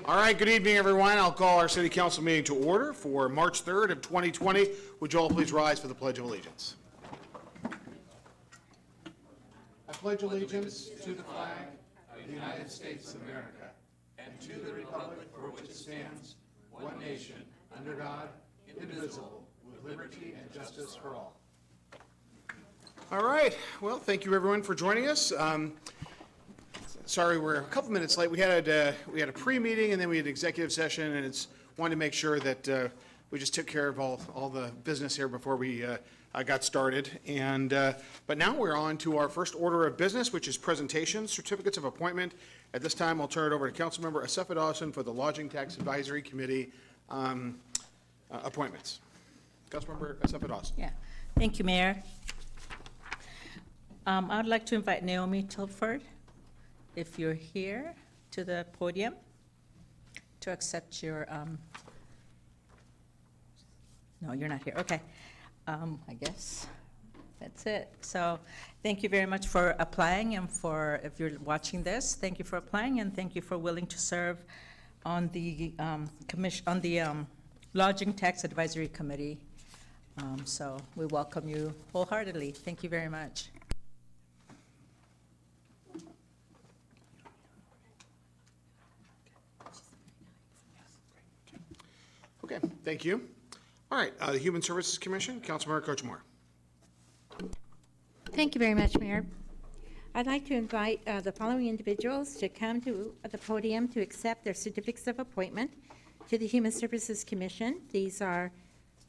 All right, good evening, everyone. I'll call our city council meeting to order for March 3rd of 2020. Would you all please rise for the Pledge of Allegiance? I pledge allegiance to the flag of the United States of America and to the republic for which it stands, one nation, under God, indivisible, with liberty and justice for all. All right. Well, thank you, everyone, for joining us. Sorry, we're a couple minutes late. We had a pre-meeting and then we had an executive session, and it's wanted to make sure that we just took care of all the business here before we got started. And but now we're on to our first order of business, which is presentations, certificates of appointment. At this time, I'll turn it over to Councilmember Assefa Dawson for the Lodging Tax Advisory Committee appointments. Councilmember Assefa Dawson. Yeah, thank you, Mayor. I would like to invite Naomi Tilford, if you're here, to the podium to accept your, no, you're not here, okay. I guess that's it. So thank you very much for applying, and for, if you're watching this, thank you for applying, and thank you for willing to serve on the Lodging Tax Advisory Committee. So we welcome you wholeheartedly. Thank you very much. Okay, thank you. All right, the Human Services Commission, Councilmember Kochmar. Thank you very much, Mayor. I'd like to invite the following individuals to come to the podium to accept their certificates of appointment to the Human Services Commission. These are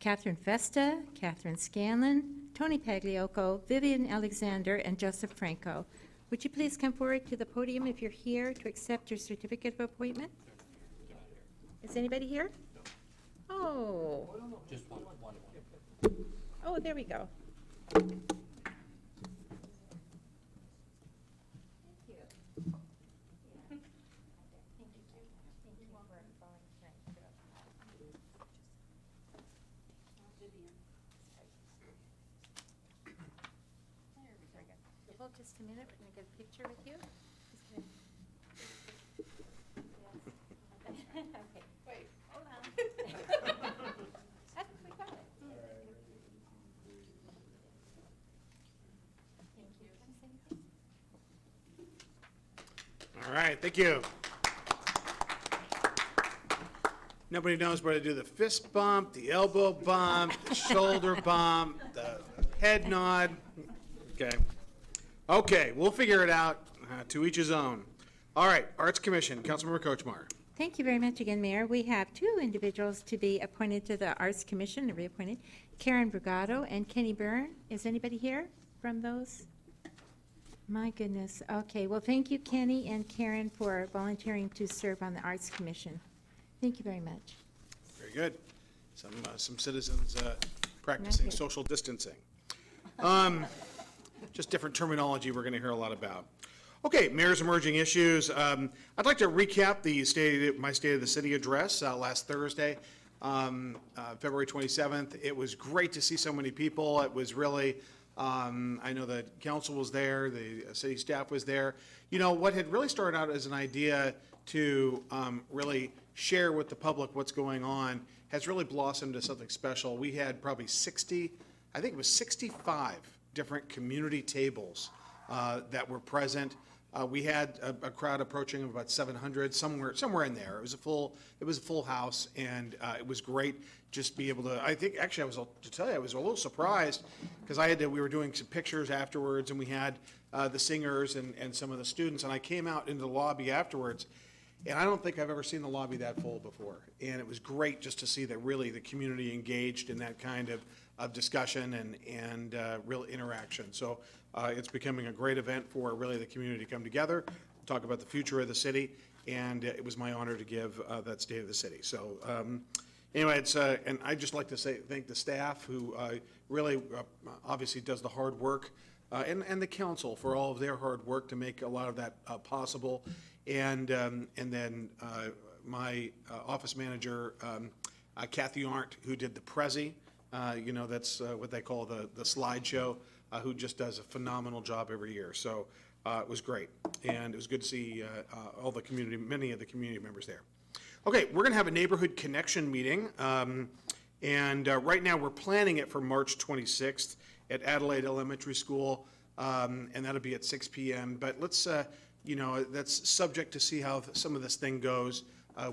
Catherine Festa, Catherine Scanlon, Tony Pagliocco, Vivian Alexander, and Joseph Franco. Would you please come forward to the podium if you're here to accept your certificate of appointment? Is anybody here? Oh. Just one. Oh, there we go. Hold just a minute. We're going to get a picture with you. Okay. Wait. Hold on. We got it. Thank you. All right, thank you. Nobody knows where to do the fist bump, the elbow bump, the shoulder bump, the head nod. Okay, we'll figure it out. To each his own. All right, Arts Commission, Councilmember Kochmar. Thank you very much again, Mayor. We have two individuals to be appointed to the Arts Commission, reappointed, Karen Brigado and Kenny Byrne. Is anybody here from those? My goodness. Okay, well, thank you, Kenny and Karen, for volunteering to serve on the Arts Commission. Thank you very much. Very good. Some citizens practicing social distancing. Just different terminology we're going to hear a lot about. Okay, Mayor's Emerging Issues. I'd like to recap my State of the City address last Thursday, February 27th. It was great to see so many people. It was really, I know the council was there, the city staff was there. You know, what had really started out as an idea to really share with the public what's going on has really blossomed into something special. We had probably 65 different community tables that were present. We had a crowd approaching of about 700, somewhere in there. It was a full house, and it was great just be able to. I think actually I was a little surprised because we were doing some pictures afterwards, and we had the singers and some of the students, and I came out into the lobby afterwards, and I don't think I've ever seen the lobby that full before. And it was great just to see that really the community engaged in that kind of discussion and real interaction. So it's becoming a great event for really the community to come together, talk about the future of the city, and it was my honor to give that State of the City. So anyway, and I'd just like to thank the staff who really obviously does the hard work, and the council for all of their hard work to make a lot of that possible, and then my office manager, Kathy Arndt, who did the Prezi. That's what they call the slideshow, who just does a phenomenal job every year. So it was great, and it was good to see all the community, many of the community members there. Okay, we're going to have a neighborhood connection meeting, and right now we're planning it for March 26th at Adelaide Elementary School, and that'll be at 6 p.m. But let's, that's subject to see how some of this thing goes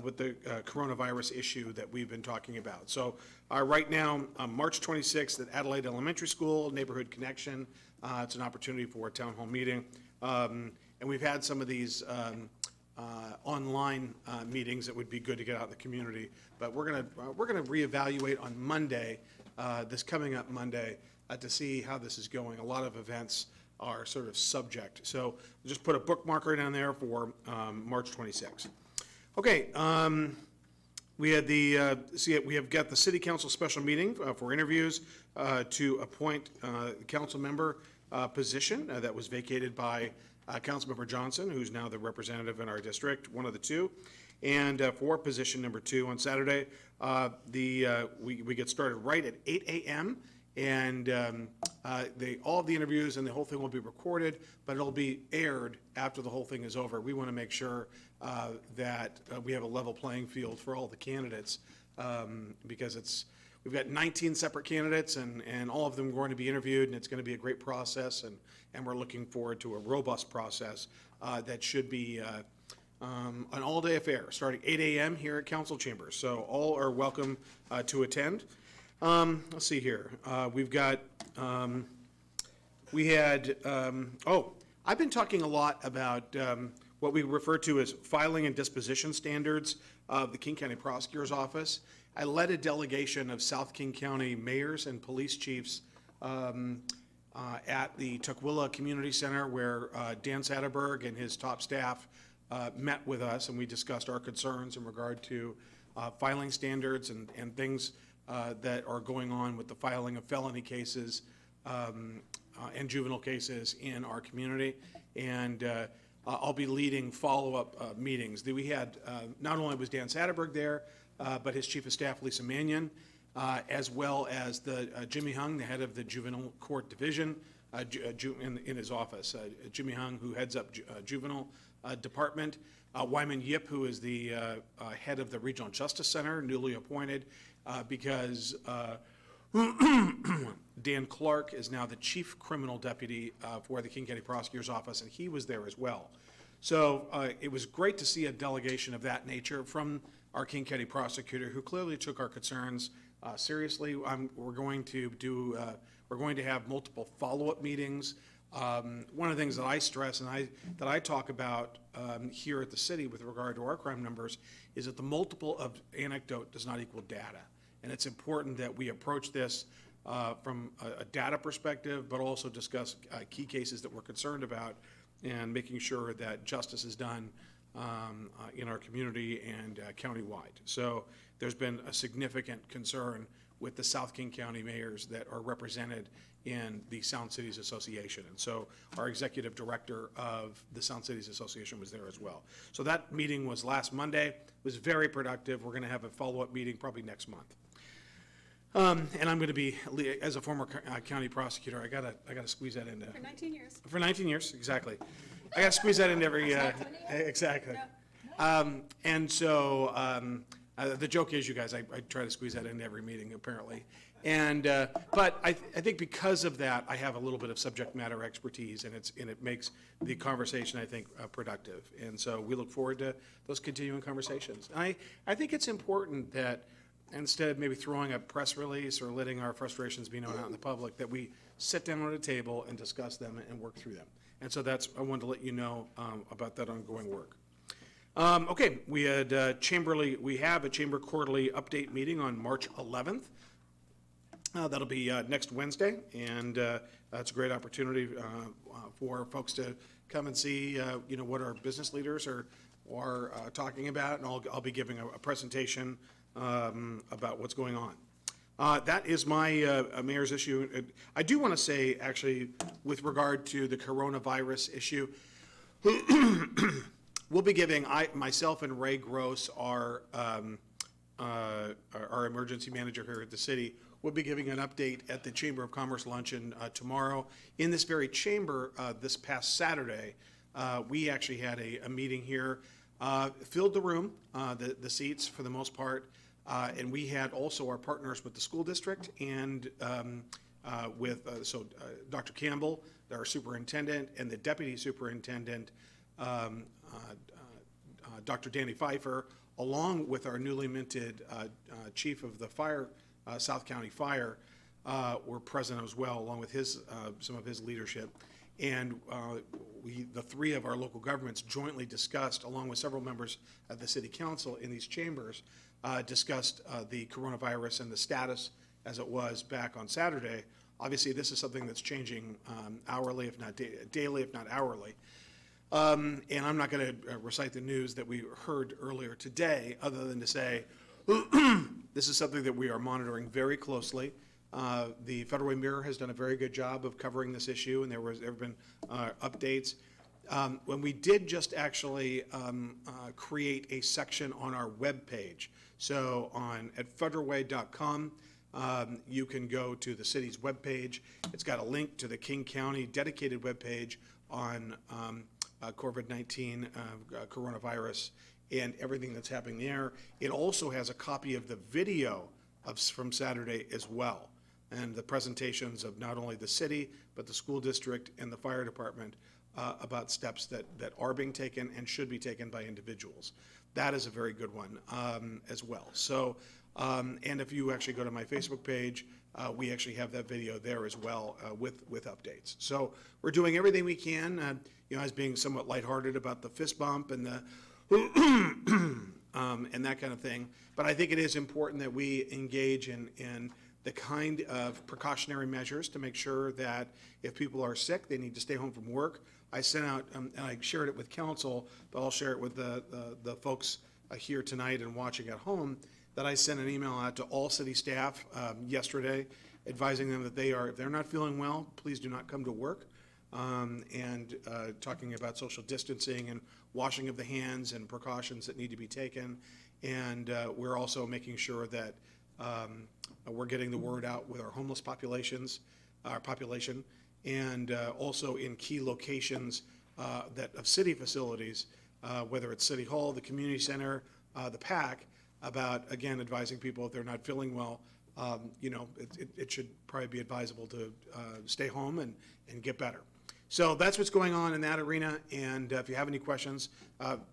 with the coronavirus issue that we've been talking about. So right now, March 26th at Adelaide Elementary School, neighborhood connection. It's an opportunity for a town hall meeting. And we've had some of these online meetings that would be good to get out in the community. But we're gonna reevaluate on Monday, this coming up Monday, to see how this is going. A lot of events are sort of subject. So just put a bookmarker down there for March 26th. Okay, we have got the city council special meeting for interviews to appoint the council member position that was vacated by Councilmember Johnson, who's now the representative in our district, one of the two. And for position number 2 on Saturday, we get started right at 8 a.m. And all of the interviews and the whole thing will be recorded, but it'll be aired after the whole thing is over. We want to make sure that we have a level playing field for all the candidates, because we've got 19 separate candidates, and all of them are going to be interviewed, and it's going to be a great process, and we're looking forward to a robust process that should be an all-day affair, starting 8 a.m. here at Council Chambers. So all are welcome to attend. Let's see here. We've got, I've been talking a lot about what we refer to as filing and disposition standards of the King County Prosecutor's Office. I led a delegation of South King County mayors and police chiefs at the Tukwila Community Center, where Dan Satterberg and his top staff met with us, and we discussed our concerns in regard to filing standards and things that are going on with the filing of felony cases and juvenile cases in our community. And I'll be leading follow-up meetings. We had, not only was Dan Satterberg there, but his chief of staff, Lisa Mannion, as well as Jimmy Hung, the head of the Juvenile Court Division in his office. Jimmy Hung, who heads up Juvenile Department. Wyman Yip, who is the head of the Regional Justice Center, newly appointed, because Dan Clark is now the chief criminal deputy for the King County Prosecutor's Office, and he was there as well. So it was great to see a delegation of that nature from our King County Prosecutor, who clearly took our concerns seriously. We're going to have multiple follow-up meetings. One of the things that I stress and that I talk about here at the city with regard to our crime numbers is that the multiple of anecdote does not equal data. And it's important that we approach this from a data perspective, but also discuss key cases that we're concerned about, and making sure that justice is done in our community and countywide. So there's been a significant concern with the South King County mayors that are represented in the Sound Cities Association. And so our executive director of the Sound Cities Association was there as well. So that meeting was last Monday. It was very productive. We're going to have a follow-up meeting probably next month. And I'm going to be, as a former county prosecutor, I gotta squeeze that into. For 19 years. For 19 years, exactly. I gotta squeeze that into every, exactly. And so, the joke is, you guys, I try to squeeze that into every meeting, apparently. And, but I think because of that, I have a little bit of subject matter expertise, and it makes the conversation, I think, productive. And so we look forward to those continuing conversations. And I think it's important that, instead of maybe throwing a press release or letting our frustrations be known out in the public, that we sit down at a table and discuss them and work through them. And so I wanted to let you know about that ongoing work. Okay, we have a Chamber Quarterly Update meeting on March 11th. That'll be next Wednesday, and that's a great opportunity for folks to come and see what our business leaders are talking about, and I'll be giving a presentation about what's going on. That is my mayor's issue. I do want to say, actually, with regard to the coronavirus issue, we'll be giving, myself and Ray Gross, our emergency manager here at the city, will be giving an update at the Chamber of Commerce luncheon tomorrow. In this very chamber, this past Saturday, we actually had a meeting here filled the room, the seats for the most part, and we had also our partners with the school district and Dr. Campbell, our superintendent, and the deputy superintendent, Dr. Danny Pfeiffer, along with our newly minted chief of the fire, South County Fire, were present as well, along with some of his leadership. And the three of our local governments jointly discussed, along with several members of the city council in these chambers, discussed the coronavirus and the status as it was back on Saturday. Obviously, this is something that's changing hourly, if not daily, if not hourly. And I'm not going to recite the news that we heard earlier today, other than to say this is something that we are monitoring very closely. The Federal Way Mirror has done a very good job of covering this issue, and there have been updates. When we did just actually create a section on our webpage, so at federalway.com, you can go to the city's webpage. It's got a link to the King County dedicated webpage on COVID-19 coronavirus and everything that's happening there. It also has a copy of the video from Saturday as well, and the presentations of not only the city, but the school district and the fire department about steps that are being taken and should be taken by individuals. That is a very good one as well. So, and if you actually go to my Facebook page, we actually have that video there as well with updates. So we're doing everything we can, as being somewhat lighthearted about the fist bump and the and that kind of thing. But I think it is important that we engage in the kind of precautionary measures to make sure that if people are sick, they need to stay home from work. I sent out, and I shared it with council, but I'll share it with the folks here tonight and watching at home, that I sent an email out to all city staff yesterday advising them that if they're not feeling well, please do not come to work. And talking about social distancing and washing of the hands and precautions that need to be taken. And we're also making sure that we're getting the word out with our homeless population, and also in key locations of city facilities, whether it's City Hall, the community center, the PAC, about, again, advising people if they're not feeling well, it should probably be advisable to stay home and get better. So that's what's going on in that arena, and if you have any questions,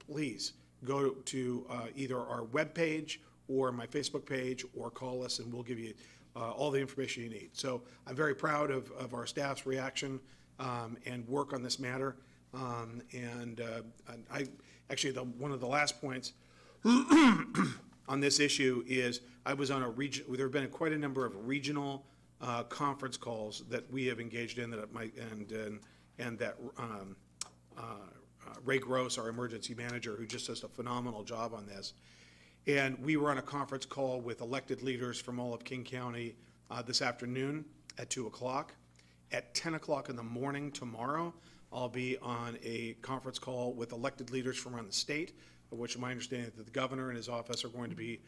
please go to either our webpage or my Facebook page, or call us, and we'll give you all the information you need. So I'm very proud of our staff's reaction and work on this matter. And I actually, one of the last points on this issue is I was on there have been quite a number of regional conference calls that we have engaged in, and that Ray Gross, our emergency manager, who just does a phenomenal job on this. And we were on a conference call with elected leaders from all of King County this afternoon at 2 o'clock. At 10 o'clock in the morning tomorrow, I'll be on a conference call with elected leaders from around the state, of which my understanding is that the governor and his office are going to be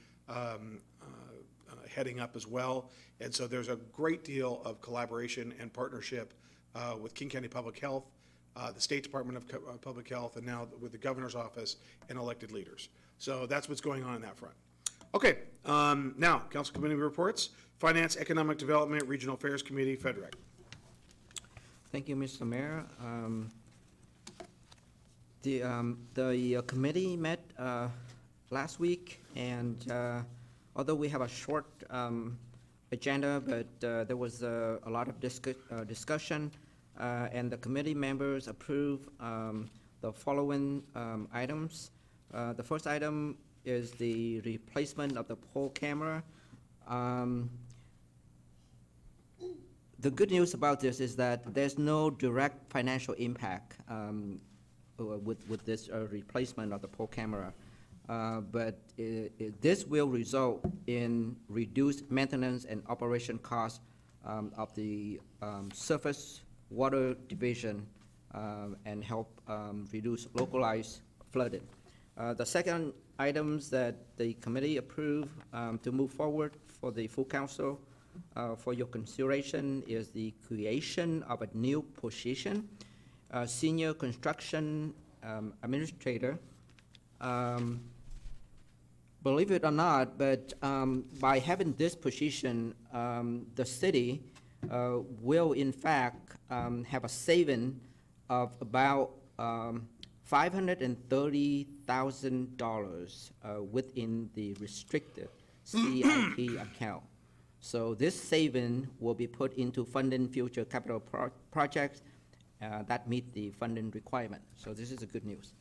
heading up as well. And so there's a great deal of collaboration and partnership with King County Public Health, the State Department of Public Health, and now with the governor's office and elected leaders. So that's what's going on in that front. Okay, now, council committee reports. Finance, Economic Development, Regional Affairs Committee, FEDRAC. Thank you, Mr. Mayor. The committee met last week, and although we have a short agenda, but there was a lot of discussion, and the committee members approved the following items. The first item is the replacement of the poll camera. The good news about this is that there's no direct financial impact with this replacement of the poll camera, but this will result in reduced maintenance and operation costs of the surface water division and help reduce localized flooding. The second items that the committee approved to move forward for the full council for your consideration is the creation of a new position, senior construction administrator, Believe it or not, but by having this position, the city will in fact have a saving of about $530,000 within the restricted CIP account. So this saving will be put into funding future capital projects that meet the funding requirement. So this is a good news.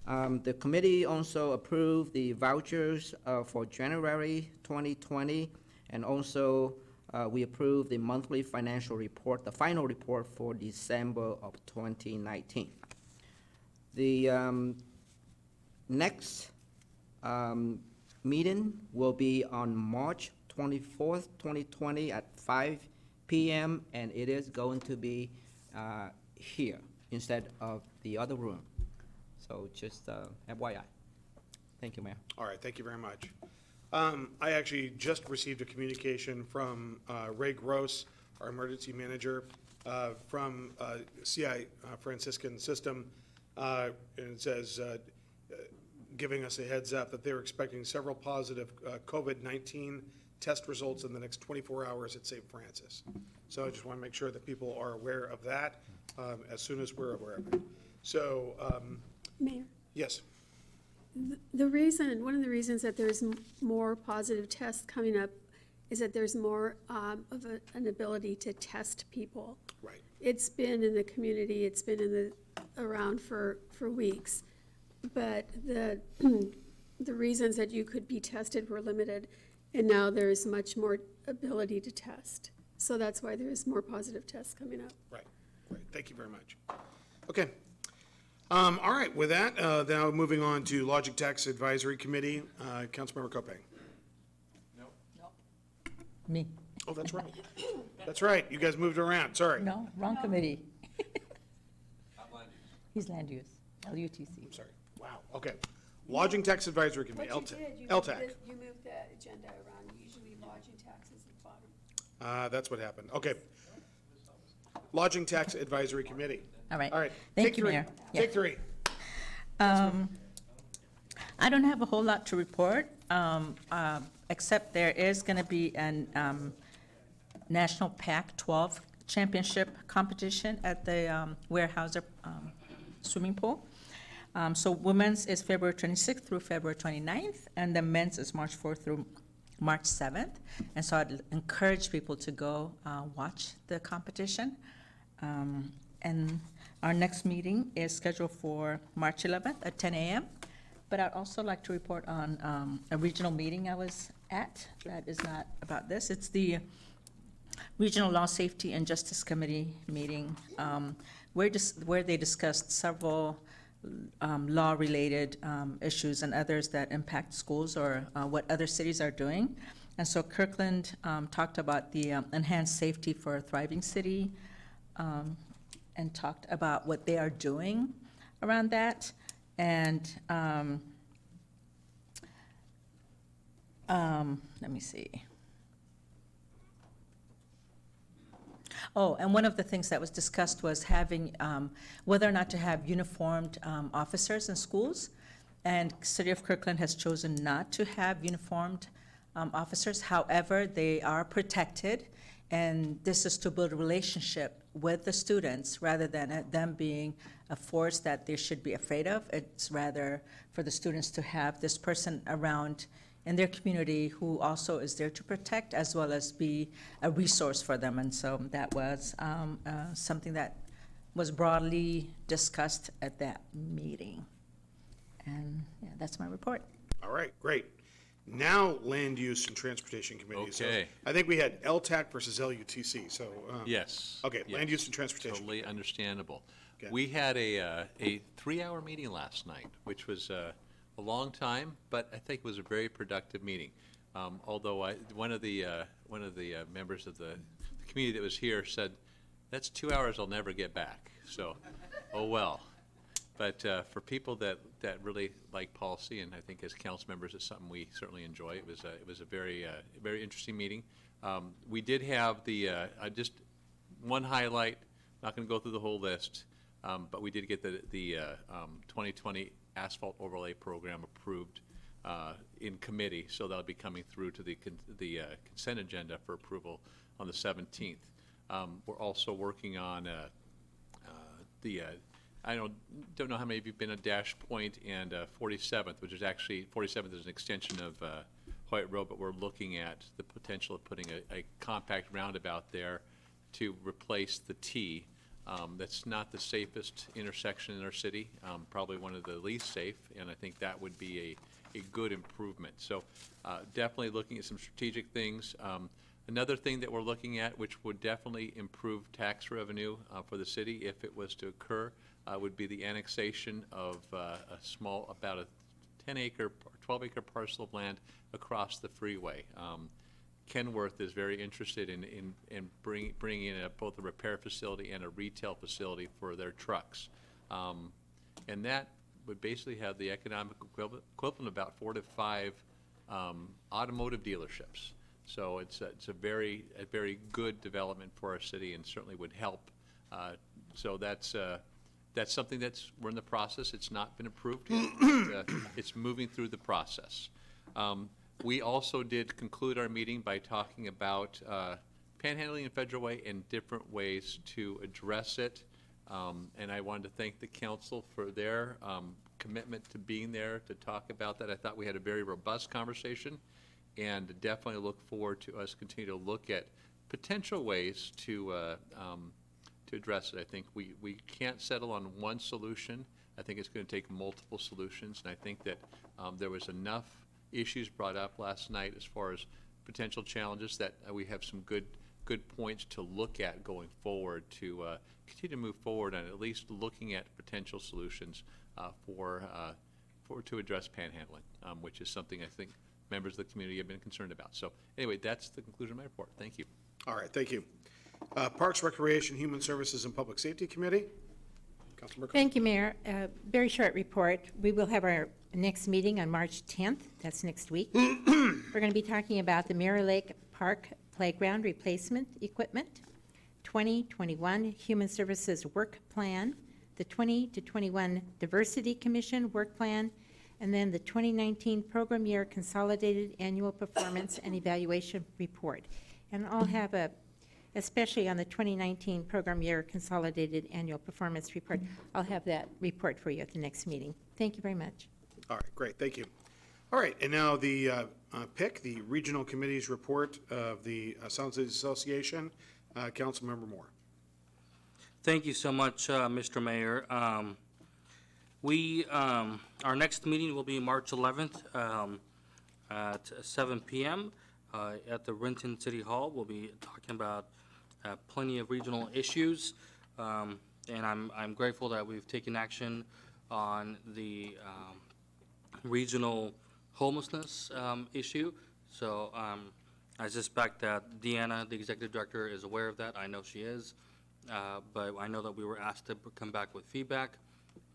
The committee also approved the vouchers for January 2020, and also we approved the monthly financial report, the final report for December of 2019. The next meeting will be on March 24th, 2020 at 5 p.m., and it is going to be here instead of the other room. So just FYI. Thank you, Mayor. All right, thank you very much. I actually just received a communication from Ray Gross, our emergency manager, from CI Franciscan System, and it says, giving us a heads up that they're expecting several positive COVID-19 test results in the next 24 hours at St. Francis. So I just want to make sure that people are aware of that as soon as we're aware of it. So, Mayor, yes. one of the reasons that there's more positive tests coming up is that there's more of an ability to test people. Right. It's been in the community, it's been around for weeks, but the reasons that you could be tested were limited, and now there's much more ability to test. So that's why there's more positive tests coming up. Right, great, thank you very much. Okay. All right, with that, now moving on to Lodging Tax Advisory Committee, Councilmember Kopang. Me. Oh, that's right. That's right, you guys moved around, sorry. No, wrong committee. He's land use, LUTC. Sorry, wow, okay. Lodging Tax Advisory Committee, LTAC. You moved the agenda around, usually lodging taxes at the bottom. That's what happened, okay. Lodging Tax Advisory Committee. All right. All right. Thank Take you, three. Mayor. Take three. I don't have a whole lot to report, except there is going to be an National Pac-12 Championship competition at the Weyerhaeuser swimming pool. So women's is February 26th through February 29th, and the men's is March 4th through March 7th. And so I'd encourage people to go watch the competition. And our next meeting is scheduled for March 11th at 10 a.m. But I'd also like to report on a regional meeting I was at that is not about this. It's the Regional Law, Safety, and Justice Committee meeting where they discussed several law-related issues and others that impact schools or what other cities are doing. And so Kirkland talked about the enhanced safety for a thriving city, and talked about what they are doing around that. And let me see. Oh, and one of the things that was discussed was having, whether or not to have uniformed officers in schools. And City of Kirkland has chosen not to have uniformed officers. However, they are protected, and this is to build a relationship with the students rather than them being a force that they should be afraid of. It's rather for the students to have this person around in their community who also is there to protect as well as be a resource for them. And so that was something that was broadly discussed at that meeting. And yeah, that's my report. All right, great. Now, Land Use and Transportation Committee. So Okay. I think we had LTAC versus LUTC, so. Yes. Okay, yes. Land Use and Transportation. Totally understandable. Okay. We had a 3-hour meeting last night, which was a long time, but I think it was a very productive meeting. Although one of the members of the community that was here said, "That's 2 hours I'll never get back." So, oh well. But for people that really like policy, and I think as council members, it's something we certainly enjoy. It was a very interesting meeting. We did have the just one highlight. Not going to go through the whole list. But we did get the 2020 asphalt overlay program approved in committee, so that'll be coming through to the consent agenda for approval on the 17th. We're also working on I don't know how many of you have been at Dash Point and 47th, which is actually, 47th is an extension of Hoyt Road, but we're looking at the potential of putting a compact roundabout there to replace the T. That's not the safest intersection in our city, probably one of the least safe, and I think that would be a good improvement. So definitely looking at some strategic things. Another thing that we're looking at, which would definitely improve tax revenue for the city if it was to occur, would be the annexation of a small, about a 10-acre or 12-acre parcel of land across the freeway. Kenworth is very interested in bringing in both a repair facility and a retail facility for their trucks. And that would basically have the economic equivalent of about 4 to 5 automotive dealerships. So it's a very good development for our city and certainly would help. So that's something we're in the process. It's not been approved yet. It's moving through the process. We also did conclude our meeting by talking about panhandling in Federal Way and different ways to address it. And I wanted to thank the council for their commitment to being there to talk about that. I thought we had a very robust conversation, and definitely look forward to us continue to look at potential ways to address it. I think we can't settle on one solution. I think it's going to take multiple solutions, and I think that there was enough issues brought up last night as far as potential challenges that we have some good points to look at going forward to continue to move forward on at least looking at potential solutions to address panhandling, which is something I think members of the community have been concerned about. So anyway, that's the conclusion of my report. Thank you. All right, thank you. Parks, Recreation, Human Services, and Public Safety Committee. Councilmember Carr. Thank you, Mayor. Very short report. We will have our next meeting on March 10th. That's next week. We're going to be talking about the Mirror Lake Park Playground Replacement Equipment, 2021 Human Services Work Plan, the 20 to 21 Diversity Commission Work Plan, and then the 2019 Program Year Consolidated Annual Performance and Evaluation Report. And I'll have especially on the 2019 Program Year Consolidated Annual Performance Report, I'll have that report for you at the next meeting. Thank you very much. All right, great, thank you. All right, and now the PIC, the Regional Committee's report of the Sound Cities Association. Councilmember Moore. Thank you so much, Mr. Mayor. Our next meeting will be March 11th at 7 p.m. At the Renton City Hall. We'll be talking about plenty of regional issues, and I'm grateful that we've taken action on the regional homelessness issue. So I suspect that Deanna, the executive director, is aware of that. I know she is, but I know that we were asked to come back with feedback,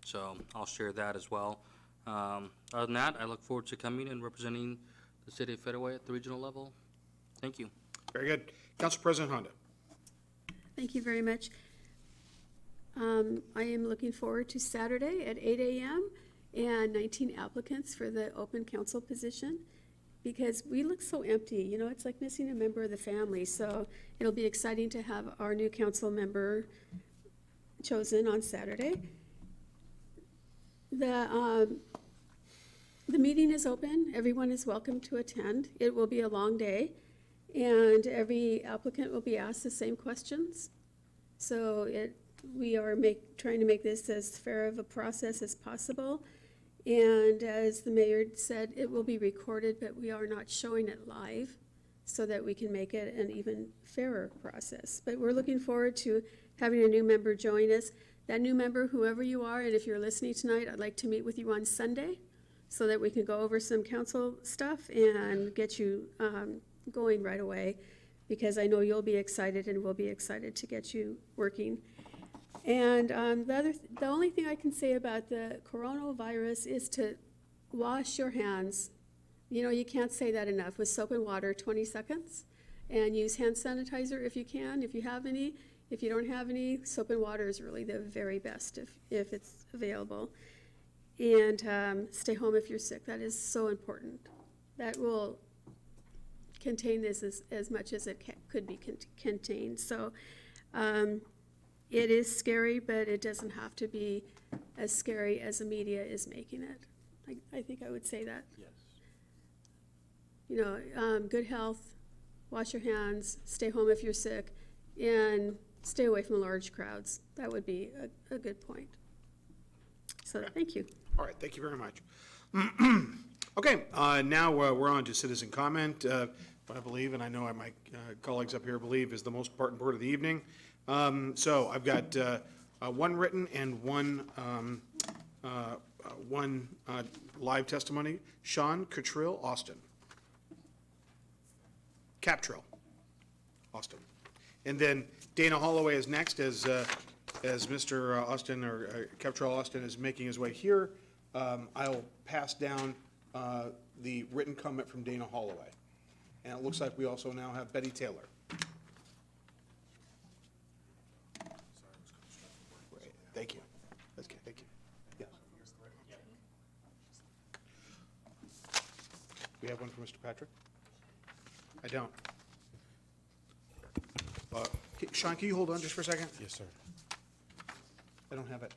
so I'll share that as well. Other than that, I look forward to coming and representing the city of Federal Way at the regional level. Thank you. Very good. Council President Honda. Thank you very much. I am looking forward to Saturday at 8 a.m. and 19 applicants for the open council position, because we look so empty. You know, it's like missing a member of the family. So it'll be exciting to have our new council member chosen on Saturday. The meeting is open. Everyone is welcome to attend. It will be a long day, and every applicant will be asked the same questions. So we are trying to make this as fair of a process as possible. And as the mayor said, it will be recorded, but we are not showing it live so that we can make it an even fairer process. But we're looking forward to having a new member join us. That new member, whoever you are, and if you're listening tonight, I'd like to meet with you on Sunday so that we can go over some council stuff and get you going right away, because I know you'll be excited and we'll be excited to get you working. And the only thing I can say about the coronavirus is to wash your hands. You know, you can't say that enough. With soap and water, 20 seconds, and use hand sanitizer if you can, if you have any. If you don't have any, soap and water is really the very best if it's available. And stay home if you're sick. That is so important. That will contain this as much as it could be contained. So it is scary, but it doesn't have to be as scary as the media is making it. I think I would say that. Yes. You know, good health, wash your hands, stay home if you're sick, and stay away from large crowds. That would be a good point. So thank you. All right, thank you very much. Okay, now we're on to citizen comment, what I believe, and I know my colleagues up here believe, is the most important part of the evening. So I've got one written and one live testimony. Sean Cottrill, Austin. Captrill, Austin. And then Dana Holloway is next as Mr. Austin, or Captrill Austin, is making his way here. I'll pass down the written comment from Dana Holloway. And it looks like we also now have Betty Taylor. Great, thank you. That's okay, thank you. Yes. We have one for Mr. Patrick? I don't. Sean, can you hold on just for a second? Yes, sir. I don't have it.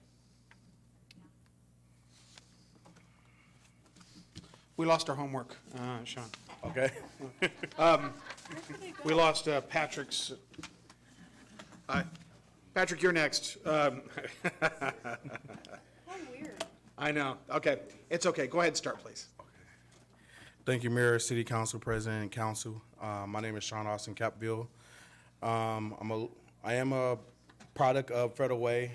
We lost our homework, Sean. Okay. We lost Patrick's. Patrick, you're next. How weird. I know. Okay, it's okay. Go ahead and start, please. Thank you, Mayor, City Council, President, and Council. My name is Sean Austin Capville. I am a product of Federal Way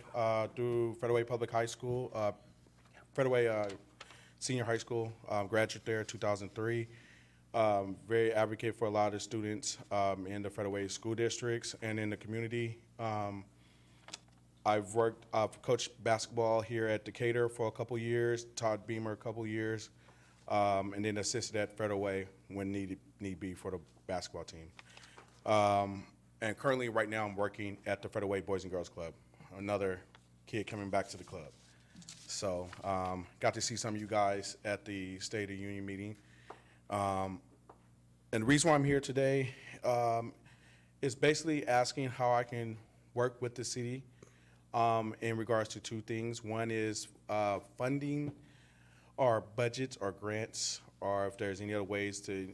through Federal Way Public High School, Federal Way Senior High School, graduate there 2003. Very advocate for a lot of students in the Federal Way school districts and in the community. I've coached basketball here at Decatur for a couple years, Todd Beamer a couple years, and then assisted at Federal Way when need be for the basketball team. And currently, right now, I'm working at the Federal Way Boys and Girls Club, another kid coming back to the club. So got to see some of you guys at the State of the Union meeting. And the reason why I'm here today is basically asking how I can work with the city in regards to two things. One is funding or budgets or grants, or if there's any other ways to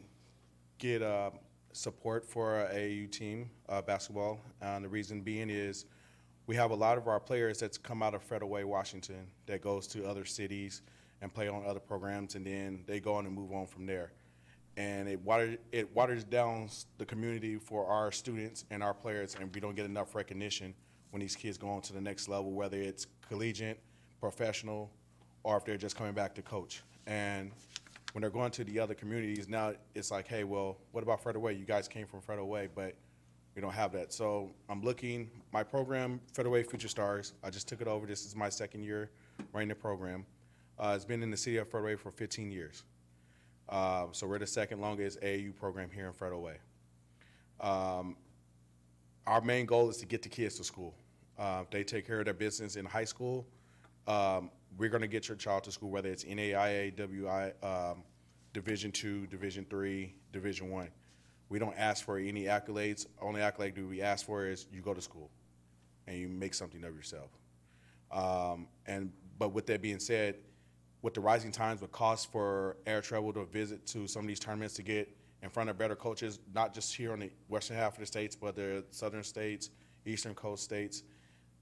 get support for a AAU team, basketball. And the reason being is we have a lot of our players that's come out of Federal Way, Washington, that goes to other cities and play on other programs, and then they go on and move on from there. And it waters down the community for our students and our players, and we don't get enough recognition when these kids go on to the next level, whether it's collegiate, professional, or if they're just coming back to coach. And when they're going to the other communities, now it's like, hey, well, what about Federal Way? You guys came from Federal Way, but we don't have that. So I'm looking, my program, Federal Way Future Stars, I just took it over. This is my second year running the program. It's been in the city of Federal Way for 15 years. So we're the second longest AAU program here in Federal Way. Our main goal is to get the kids to school. If they take care of their business in high school, we're going to get your child to school, whether it's NAIA, WI, Division II, Division III, Division I. We don't ask for any accolades. Only accolade we ask for is you go to school and you make something of yourself. But with that being said, with the rising times, with costs for air travel to visit to some of these tournaments to get in front of better coaches, not just here on the western half of the states, but the southern states, eastern coast states,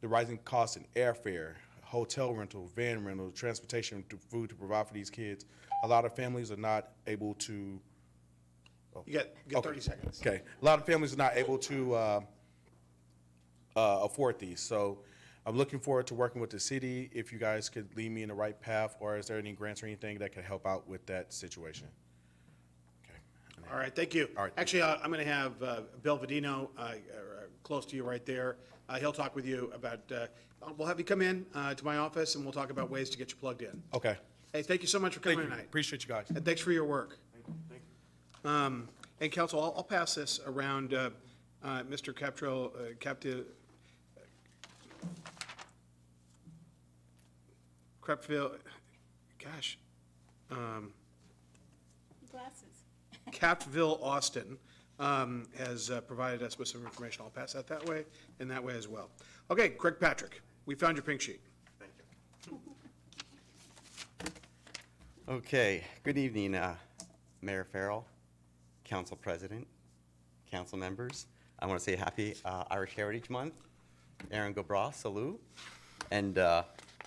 the rising costs in airfare, hotel rental, van rental, transportation, food to provide for these kids. A lot of families are not able to. You got 30 seconds. Okay. A lot of families are not able to afford these. So I'm looking forward to working with the city. If you guys could lead me in the right path, or is there any grants or anything that could help out with that situation? Okay. All right, thank you. All right. Actually, I'm going to have Bill Vadino close to you right there. He'll talk with you about, we'll have you come in to my office, and we'll talk about ways to get you plugged in. Okay. Hey, thank you so much for coming Thank you. tonight. Appreciate you guys. And thanks for your work. Thank you. And council, I'll pass this around. Mr. Captrill, Crepville, gosh, Glasses. Capville, Austin, has provided us with some information. I'll pass that way and that way as well. Okay, Craig Patrick, we found your pink sheet. Okay, good evening, Mayor Farrell, Council President, council members. I want to say happy Irish Heritage Month. Aaron Gobra, salute. And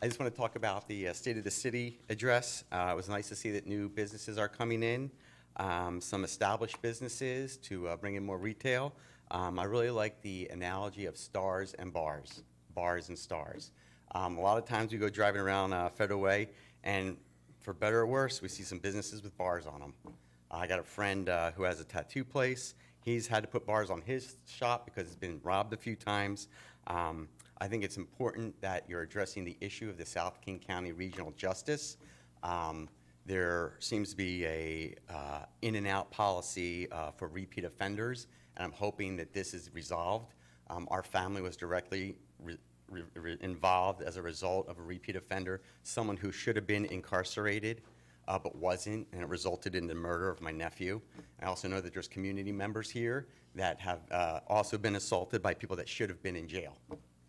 I just want to talk about the State of the City address. It was nice to see that new businesses are coming in, some established businesses to bring in more retail. I really like the analogy of stars and bars, bars and stars. A lot of times we go driving around Federal Way, and for better or worse, we see some businesses with bars on them. I got a friend who has a tattoo place. He's had to put bars on his shop because it's been robbed a few times. I think it's important that you're addressing the issue of the South King County Regional Justice. There seems to be a in and out policy for repeat offenders, and I'm hoping that this is resolved. Our family was directly involved as a result of a repeat offender, someone who should have been incarcerated but wasn't, and it resulted in the murder of my nephew. I also know that there's community members here that have also been assaulted by people that should have been in jail,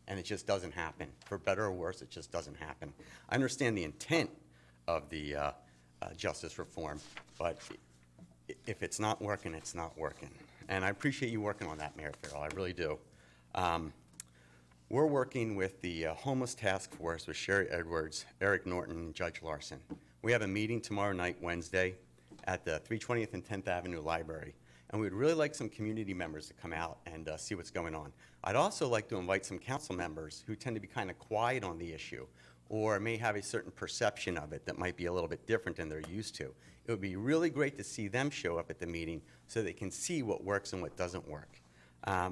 and it just doesn't happen. For better or worse, it just doesn't happen. I understand the intent of the justice reform, but if it's not working, it's not working. And I appreciate you working on that, Mayor Farrell, I really do. We're working with the Homeless Task Force with Sherry Edwards, Eric Norton, and Judge Larson. We have a meeting tomorrow night, Wednesday, at the 320th and 10th Avenue Library. And we'd really like some community members to come out and see what's going on. I'd also like to invite some council members who tend to be kind of quiet on the issue or may have a certain perception of it that might be a little bit different than they're used to. It would be really great to see them show up at the meeting so they can see what works and what doesn't work.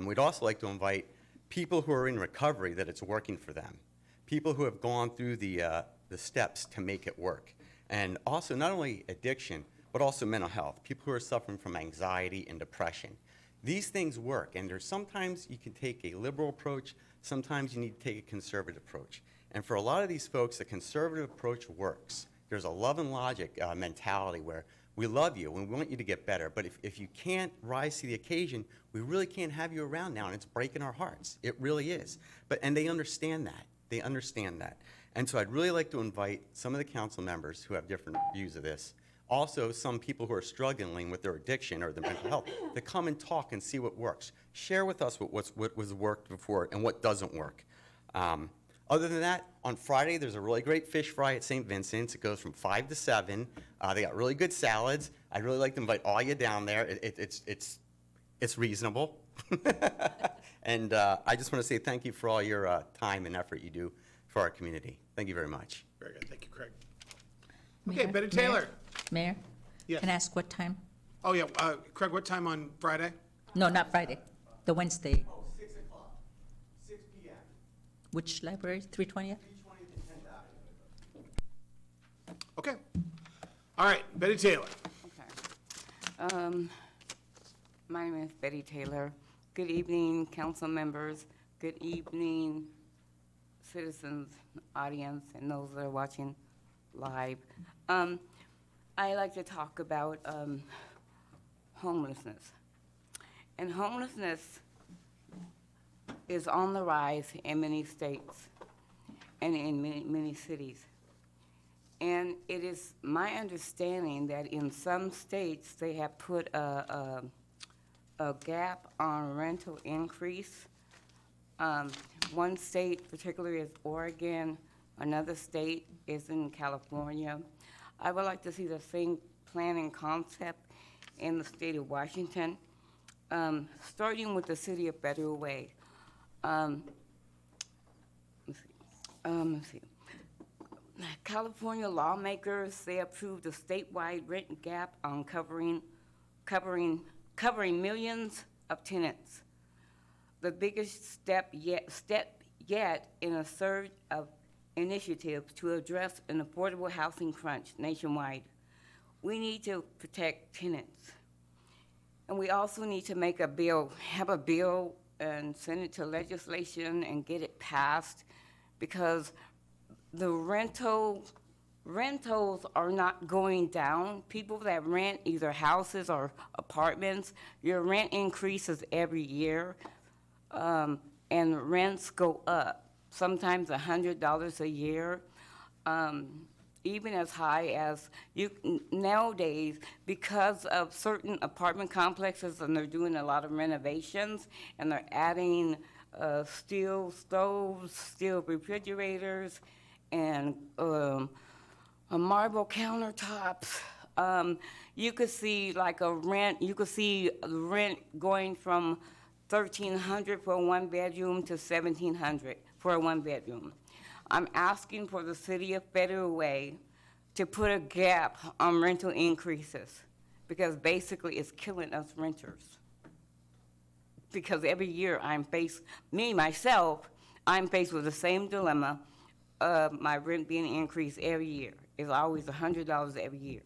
We'd also like to invite people who are in recovery that it's working for them, people who have gone through the steps to make it work. And also not only addiction, but also mental health, people who are suffering from anxiety and depression. These things work, and there's sometimes you can take a liberal approach, sometimes you need to take a conservative approach. And for a lot of these folks, the conservative approach works. There's a love and logic mentality where we love you and we want you to get better, but if you can't rise to the occasion, we really can't have you around now, and it's breaking our hearts. It really is. And they understand that. They understand that. And so I'd really like to invite some of the council members who have different views of this, also some people who are struggling with their addiction or their mental health, to come and talk and see what works. Share with us what was worked before and what doesn't work. Other than that, on Friday, there's a really great fish fry at St. Vincent's. It goes from 5 to 7. They got really good salads. I'd really like to invite all you down there. It's reasonable. And I just want to say thank you for all your time and effort you do for our community. Thank you very much. Very good, thank you, Craig. Okay, Mayor, Betty Taylor. Mayor? Yes. Can I ask what time? Oh, yeah, Craig, what time on Friday? No, not Friday, the Wednesday. Oh, 6 o'clock, 6 p.m. Which library, 320th? 320th and 10th Avenue. Okay. All right, Betty Taylor. Okay. My name is Betty Taylor. Good evening, council members. Good evening, citizens, audience, and those that are watching live. I like to talk about homelessness. And homelessness is on the rise in many states and in many cities. And it is my understanding that in some states, they have put a gap on rental increase. One state particularly is Oregon, another state is in California. I would like to see the same plan and concept in the state of Washington, starting with the city of Federal Way. Let's see. California lawmakers, they approved a statewide rent gap on covering millions of tenants. The biggest step yet in a surge of initiatives to address an affordable housing crunch nationwide. We need to protect tenants. And we also need to make have a bill and send it to legislation and get it passed, because the rentals are not going down. People that rent either houses or apartments, your rent increases every year, and rents go up, sometimes $100 a year, even as high as nowadays, because of certain apartment complexes, and they're doing a lot of renovations, and they're adding steel stoves, steel refrigerators, and marble countertops. You could see like the rent going from $1,300 for a one-bedroom to $1,700 for a one-bedroom. I'm asking for the city of Federal Way to put a gap on rental increases, because basically it's killing us renters. Because every year I'm faced with the same dilemma of my rent being increased every year. It's always $100 every year.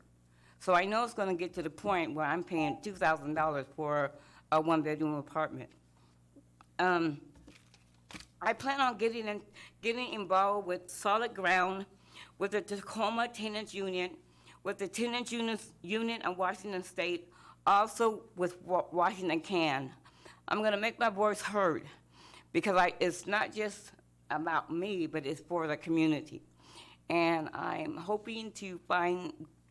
So I know it's gonna get to the point where I'm paying $2,000 for a one-bedroom apartment. I plan on getting involved with Solid Ground, with the Tacoma Tenants Union, with the Tenants Union of Washington State, also with Washington Can. I'm gonna make my voice heard, because it's not just about me, but it's for the community. And I'm hoping to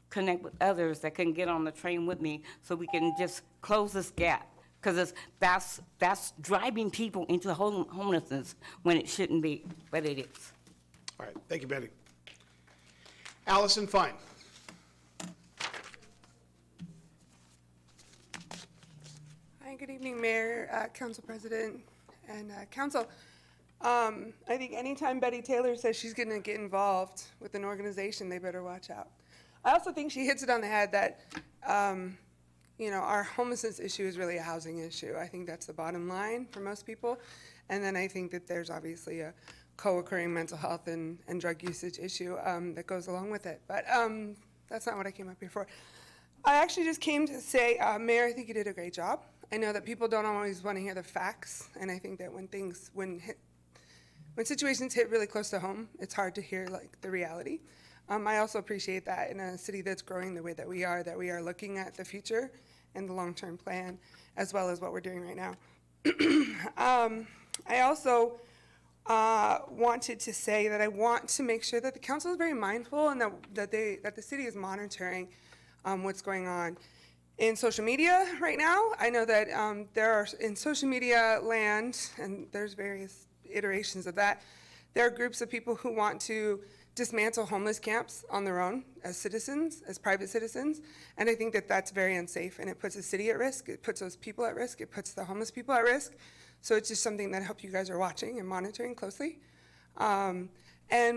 connect with others that can get on the train with me, so we can just close this gap. Because that's driving people into homelessness when it shouldn't be, but it is. All right, thank you, Betty. Allison Fine. Hi, good evening, Mayor, Council President, and Council. I think anytime Betty Taylor says she's going to get involved with an organization, they better watch out. I also think she hits it on the head that, our homelessness issue is really a housing issue. I think that's the bottom line for most people. And then I think that there's obviously a co-occurring mental health and drug usage issue that goes along with it. But that's not what I came up here for. I actually just came to say, Mayor, I think you did a great job. I know that people don't always want to hear the facts, and I think that when situations hit really close to home, it's hard to hear like the reality. I also appreciate that in a city that's growing the way that we are looking at the future and the long-term plan, as well as what we're doing right now. I also wanted to say that I want to make sure that the council is very mindful and that the city is monitoring what's going on in social media right now. I know that there are, in social media land, and there's various iterations of that, there are groups of people who want to dismantle homeless camps on their own as citizens, as private citizens, and I think that that's very unsafe, and it puts the city at risk, it puts those people at risk, it puts the homeless people at risk. So it's just something that I hope you guys are watching and monitoring closely. And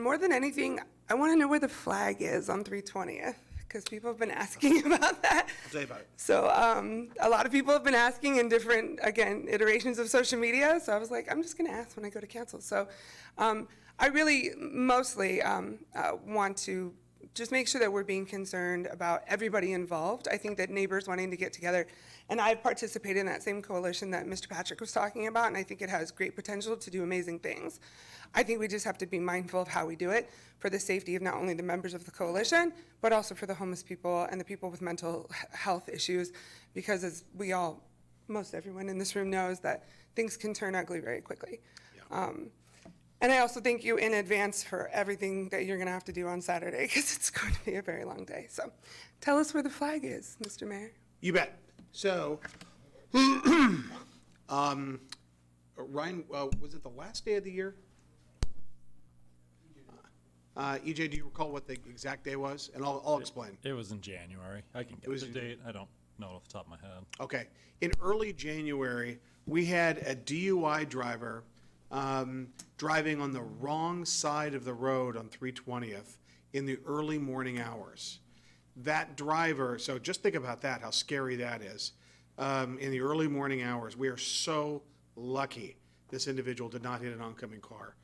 more than anything, I want to know where the flag is on 320th, because people have been asking about that. I'll tell you about it. So a lot of people have been asking in different, again, iterations of social media. So I was like, I'm just going to ask when I go to council. So I really mostly want to just make sure that we're being concerned about everybody involved. I think that neighbors wanting to get together, and I've participated in that same coalition that Mr. Patrick was talking about, and I think it has great potential to do amazing things. I think we just have to be mindful of how we do it for the safety of not only the members of the coalition, but also for the homeless people and the people with mental health issues, because as we all, most everyone in this room knows, that things can turn ugly very quickly. Yeah. And I also thank you in advance for everything that you're going to have to do on Saturday, because it's going to be a very long day. So tell us where the flag is, Mr. Mayor. You bet. So, Ryan, was it the last day of the year? EJ, do you recall what the exact day was? And I'll explain. It was in January. I can get the date. I don't know off the top of my head. Okay. In early January, we had a DUI driver driving on the wrong side of the road on 320th in the early morning hours. That driver, so just think about that, how scary that is. In the early morning hours, we are so lucky this individual did not hit an oncoming car.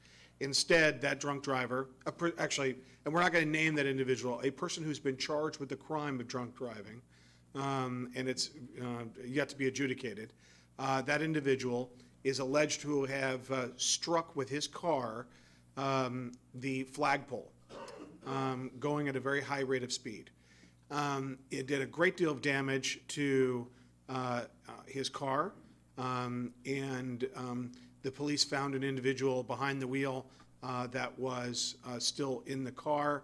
Instead, that drunk driver, actually, and we're not going to name that individual, a person who's been charged with the crime of drunk driving, and it's yet to be adjudicated, that individual is alleged to have struck with his car the flagpole going at a very high rate of speed. It did a great deal of damage to his car, and the police found an individual behind the wheel that was still in the car.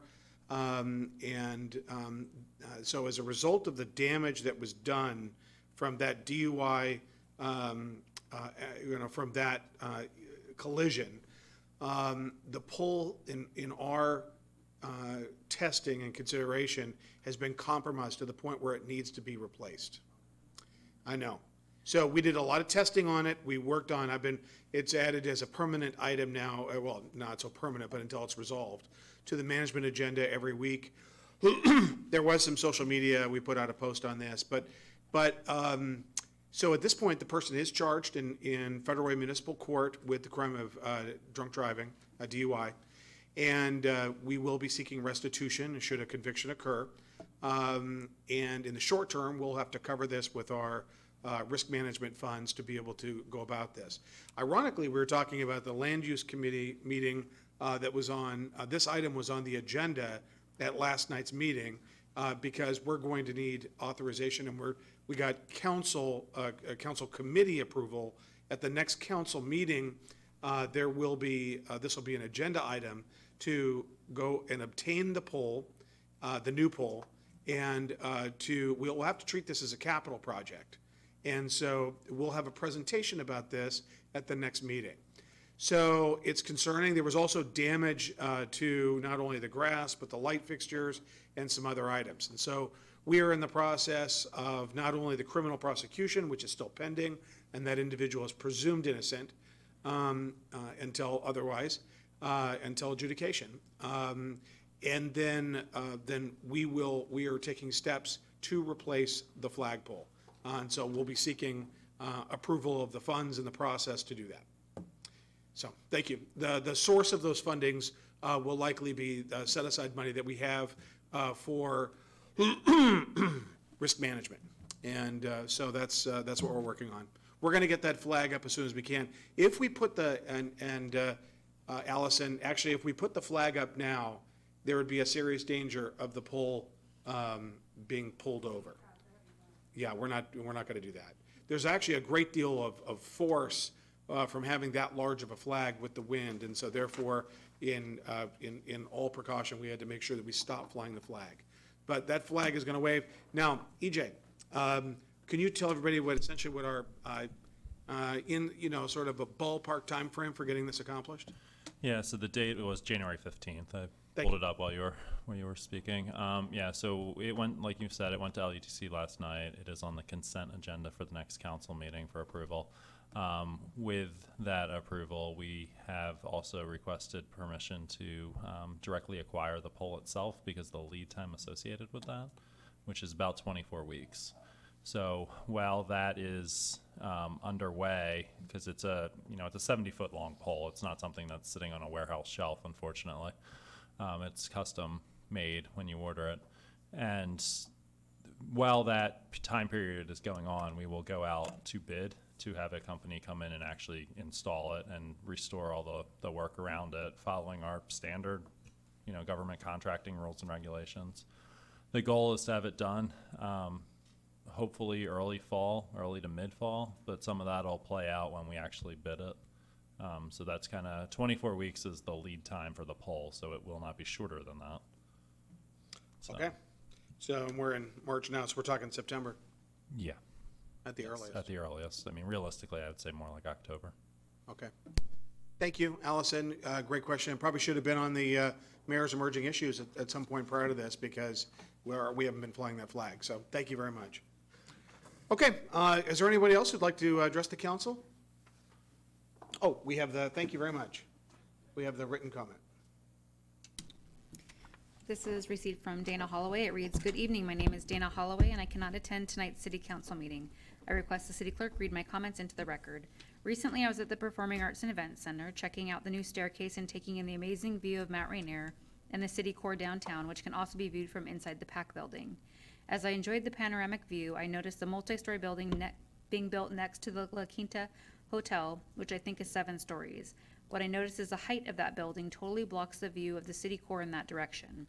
So as a result of the damage that was done from that DUI, from that collision, the pole in our testing and consideration has been compromised to the point where it needs to be replaced. I know. So we did a lot of testing on it. We worked on, it's added as a permanent item now, well, not so permanent, but until it's resolved, to the management agenda every week. There was some social media, we put out a post on this, so at this point, the person is charged in Federal Way Municipal Court with the crime of drunk driving, a DUI, and we will be seeking restitution should a conviction occur. And in the short term, we'll have to cover this with our risk management funds to be able to go about this. Ironically, we were talking about the Land Use Committee meeting that was on, this item was on the agenda at last night's meeting because we're going to need authorization, and we got council committee approval. At the next council meeting, there will be, this will be an agenda item to go and obtain the pole, the new pole, and we'll have to treat this as a capital project. And so we'll have a presentation about this at the next meeting. So it's concerning. There was also damage to not only the grass, but the light fixtures and some other items. And so we are in the process of not only the criminal prosecution, which is still pending, and that individual is presumed innocent until otherwise, until adjudication. And then we are taking steps to replace the flagpole. And so we'll be seeking approval of the funds in the process to do that. So, thank you. The source of those fundings will likely be set aside money that we have for risk management. And so that's what we're working on. We're going to get that flag up as soon as we can. If we put Allison, actually, if we put the flag up now, there would be a serious danger of the pole being pulled over. Yeah, we're not going to do that. There's actually a great deal of force from having that large of a flag with the wind, and so therefore, in all precaution, we had to make sure that we stop flying the flag. But that flag is going to wave. Now, EJ, can you tell everybody what our sort of a ballpark time frame for getting this accomplished? Yeah, so the date was January 15th. I Thank pulled you. it up while you were speaking. Yeah, so it went, like you said, it went to LUTC last night. It is on the consent agenda for the next council meeting for approval. With that approval, we have also requested permission to directly acquire the pole itself because the lead time associated with that, which is about 24 weeks. So while that is underway, because it's a 70-foot long pole, it's not something that's sitting on a warehouse shelf, unfortunately. It's custom made when you order it. And while that time period is going on, we will go out to bid to have a company come in and actually install it and restore all the work around it, following our standard, government contracting rules and regulations. The goal is to have it done, hopefully early to mid-fall, but some of that will play out when we actually bid it. So that's kind of 24 weeks is the lead time for the pole, so it will not be shorter than that. So, Okay. So we're in March now, so we're talking September yeah. at the earliest. At the earliest. I mean, realistically, I would say more like October. Okay. Thank you, Allison. Great question. Probably should have been on the mayor's emerging issues at some point prior to this because we haven't been flying that flag. So thank you very much. Okay. Is there anybody else who'd like to address the council? Oh, thank you very much. We have the written comment. This is received from Dana Holloway. It reads, "Good evening. My name is Dana Holloway, and I cannot attend tonight's city council meeting. I request the city clerk read my comments into the record. Recently, I was at the Performing Arts and Events Center, checking out the new staircase and taking in the amazing view of Mount Rainier and the city core downtown, which can also be viewed from inside the PAC building. As I enjoyed the panoramic view, I noticed the multi-story building being built next to the La Quinta Hotel, which I think is 7 stories. What I notice is the height of that building totally blocks the view of the city core in that direction.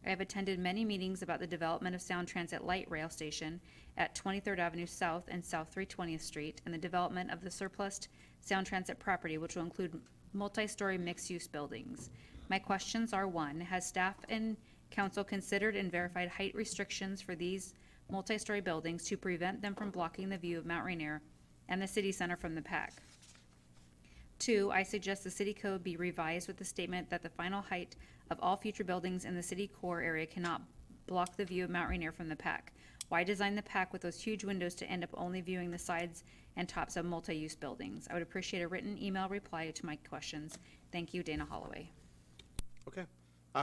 I have attended many meetings about the development of Sound Transit Light Rail Station at 23rd Avenue South and South 320th Street, and the development of the surplus Sound Transit property, which will include multi-story mixed-use buildings. My questions are, one, has staff and council considered and verified height restrictions for these multi-story buildings to prevent them from blocking the view of Mount Rainier and the city center from the PAC? Two, I suggest the city code be revised with the statement that the final height of all future buildings in the city core area cannot block the view of Mount Rainier from the PAC. Why design the PAC with those huge windows to end up only viewing the sides and tops of multi-use buildings? I would appreciate a written email reply to my questions. Thank you, Dana Holloway. Okay.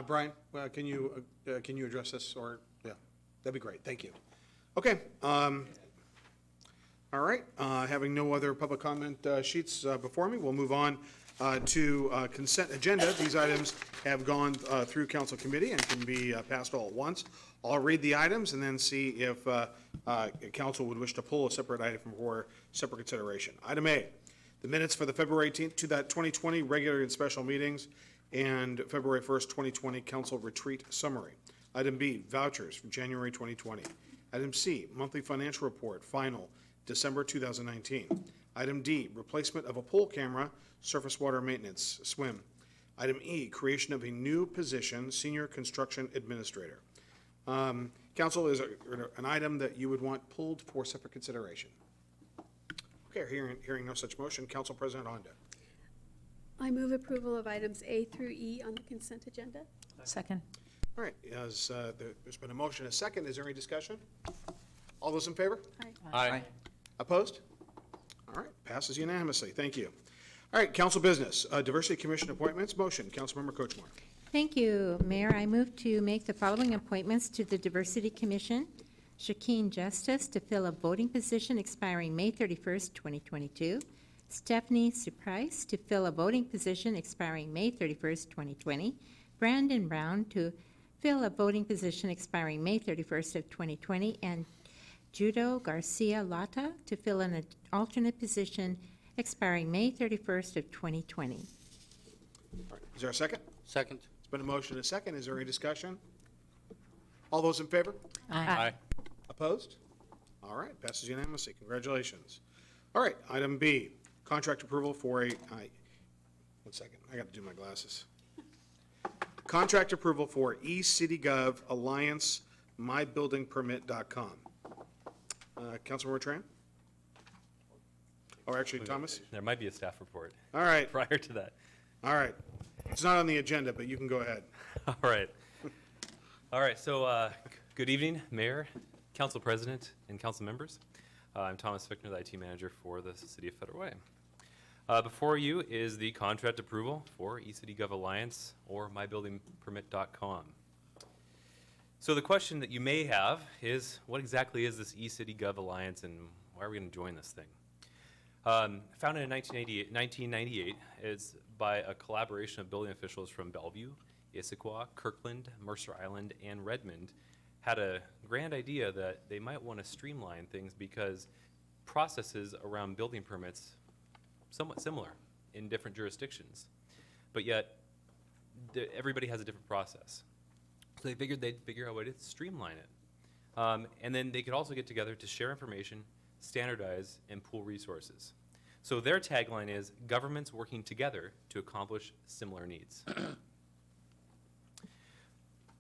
Brian, can you address this, or, yeah, that'd be great, thank you. Okay, all right, having no other public comment sheets before me, we'll move on to consent agenda. These items have gone through council committee and can be passed all at once. I'll read the items and then see if council would wish to pull a separate item for separate consideration. Item A, the minutes for the February 18th, 2020 regular and special meetings and February 1st, 2020 council retreat summary. Item B, vouchers for January 2020. Item C, monthly financial report, final, December 2019. Item D, replacement of a pool camera, surface water maintenance, SWIM. Item E, creation of a new position, senior construction administrator. Council, is there an item that you would want pulled for separate consideration? Okay, hearing no such motion, Council President Honda. I move approval of items A through E on the consent agenda. Second. All right, there's been a motion, a second. Is there any discussion? All those in favor? Aye. Opposed? All right, passes unanimously. Thank you. All right, council business, diversity commission appointments, motion, Councilmember Coachmore. Thank you, Mayor. I move to make the following appointments to the Diversity Commission. Shakeen Justice to fill a voting position expiring May 31st, 2022. Stephanie Surprise to fill a voting position expiring May 31st, 2020. Brandon Brown to fill a voting position expiring May 31st of 2020. And Judo Garcia Lata to fill an alternate position expiring May 31st of 2020. All right, is there a second? Second. It's been a motion, a second. Is there any discussion? All those in favor? Aye. Opposed? All right, passes unanimously. Congratulations. All right, item B, contract approval for one second, I got to do my glasses. Contract approval for eCityGov Alliance mybuildingpermit.com. Councilmember Tran? Or actually, Thomas? There might be a staff report All right, prior to that. all right. It's not on the agenda, but you can go ahead. All right. All right, so good evening, Mayor, Council President, and Council members. I'm Thomas Fickner, the IT Manager for the City of Federal Way. Before you is the contract approval for eCityGov Alliance, or mybuildingpermit.com. So the question that you may have is, what exactly is this eCityGov Alliance, and why are we going to join this thing? Founded in 1998, it's by a collaboration of building officials from Bellevue, Issaquah, Kirkland, Mercer Island, and Redmond, had a grand idea that they might want to streamline things because processes around building permits somewhat similar in different jurisdictions, but yet everybody has a different process. So they figured they'd figure out a way to streamline it. And then they could also get together to share information, standardize, and pool resources. So their tagline is, governments working together to accomplish similar needs.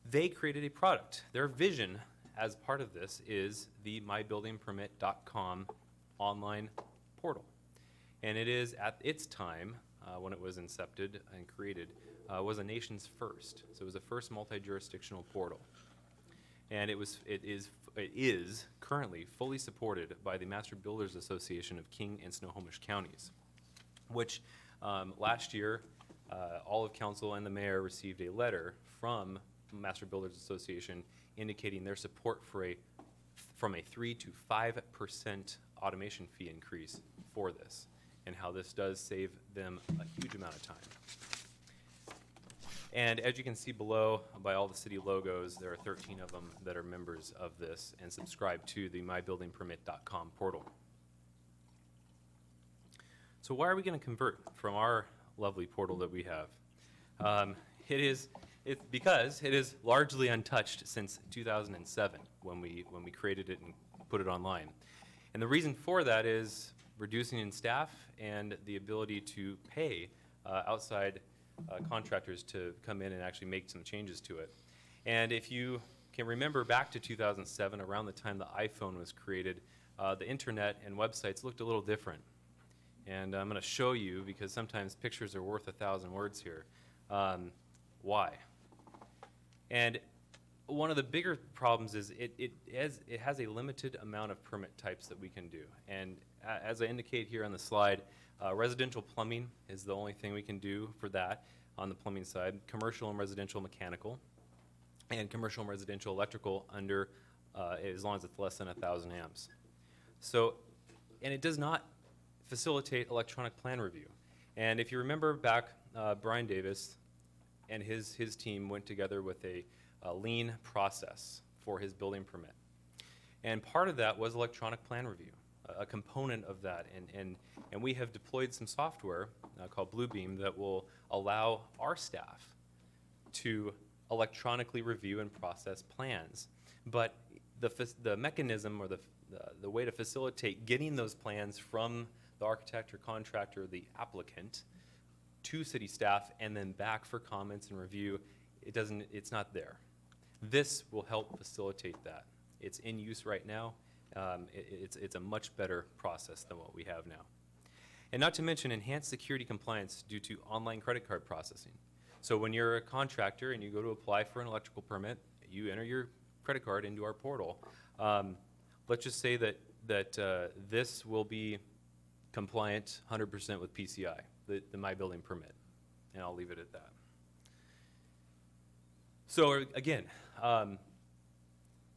They created a product. Their vision as part of this is the mybuildingpermit.com online portal. And it is, at its time, when it was incepted and created, was a nation's first. So it was the first multi-jurisdictional portal. And it is currently fully supported by the Master Builders Association of King and Snohomish counties, which last year, all of council and the mayor received a letter from Master Builders Association indicating their support for from a 3 to 5% automation fee increase for this, and how this does save them a huge amount of time. And as you can see below, by all the city logos, there are 13 of them that are members of this and subscribe to the mybuildingpermit.com portal. So why are we going to convert from our lovely portal that we have. Because it is largely untouched since 2007 when we created it and put it online. And the reason for that is reducing in staff and the ability to pay outside contractors to come in and actually make some changes to it. And if you can remember back to 2007, around the time the iPhone was created, the internet and websites looked a little different. And I'm going to show you, because sometimes pictures are worth 1,000 words here, why. And one of the bigger problems is it has a limited amount of permit types that we can do. And as I indicate here on the slide, residential plumbing is the only thing we can do for that on the plumbing side. Commercial and residential mechanical, and commercial and residential electrical under, as long as it's less than 1,000 amps. So, and it does not facilitate electronic plan review. And if you remember back, Brian Davis and his team went together with a lean process for his building permit. And part of that was electronic plan review, a component of that. And we have deployed some software called Bluebeam that will allow our staff to electronically review and process plans. But the mechanism or the way to facilitate getting those plans from the architect or contractor, the applicant, to city staff and then back for comments and review, it's not there. This will help facilitate that. It's in use right now. It's a much better process than what we have now. And not to mention enhanced security compliance due to online credit card processing. So when you're a contractor and you go to apply for an electrical permit, you enter your credit card into our portal. Let's just say that this will be compliant 100% with PCI, the My Building permit, and I'll leave it at that. So again,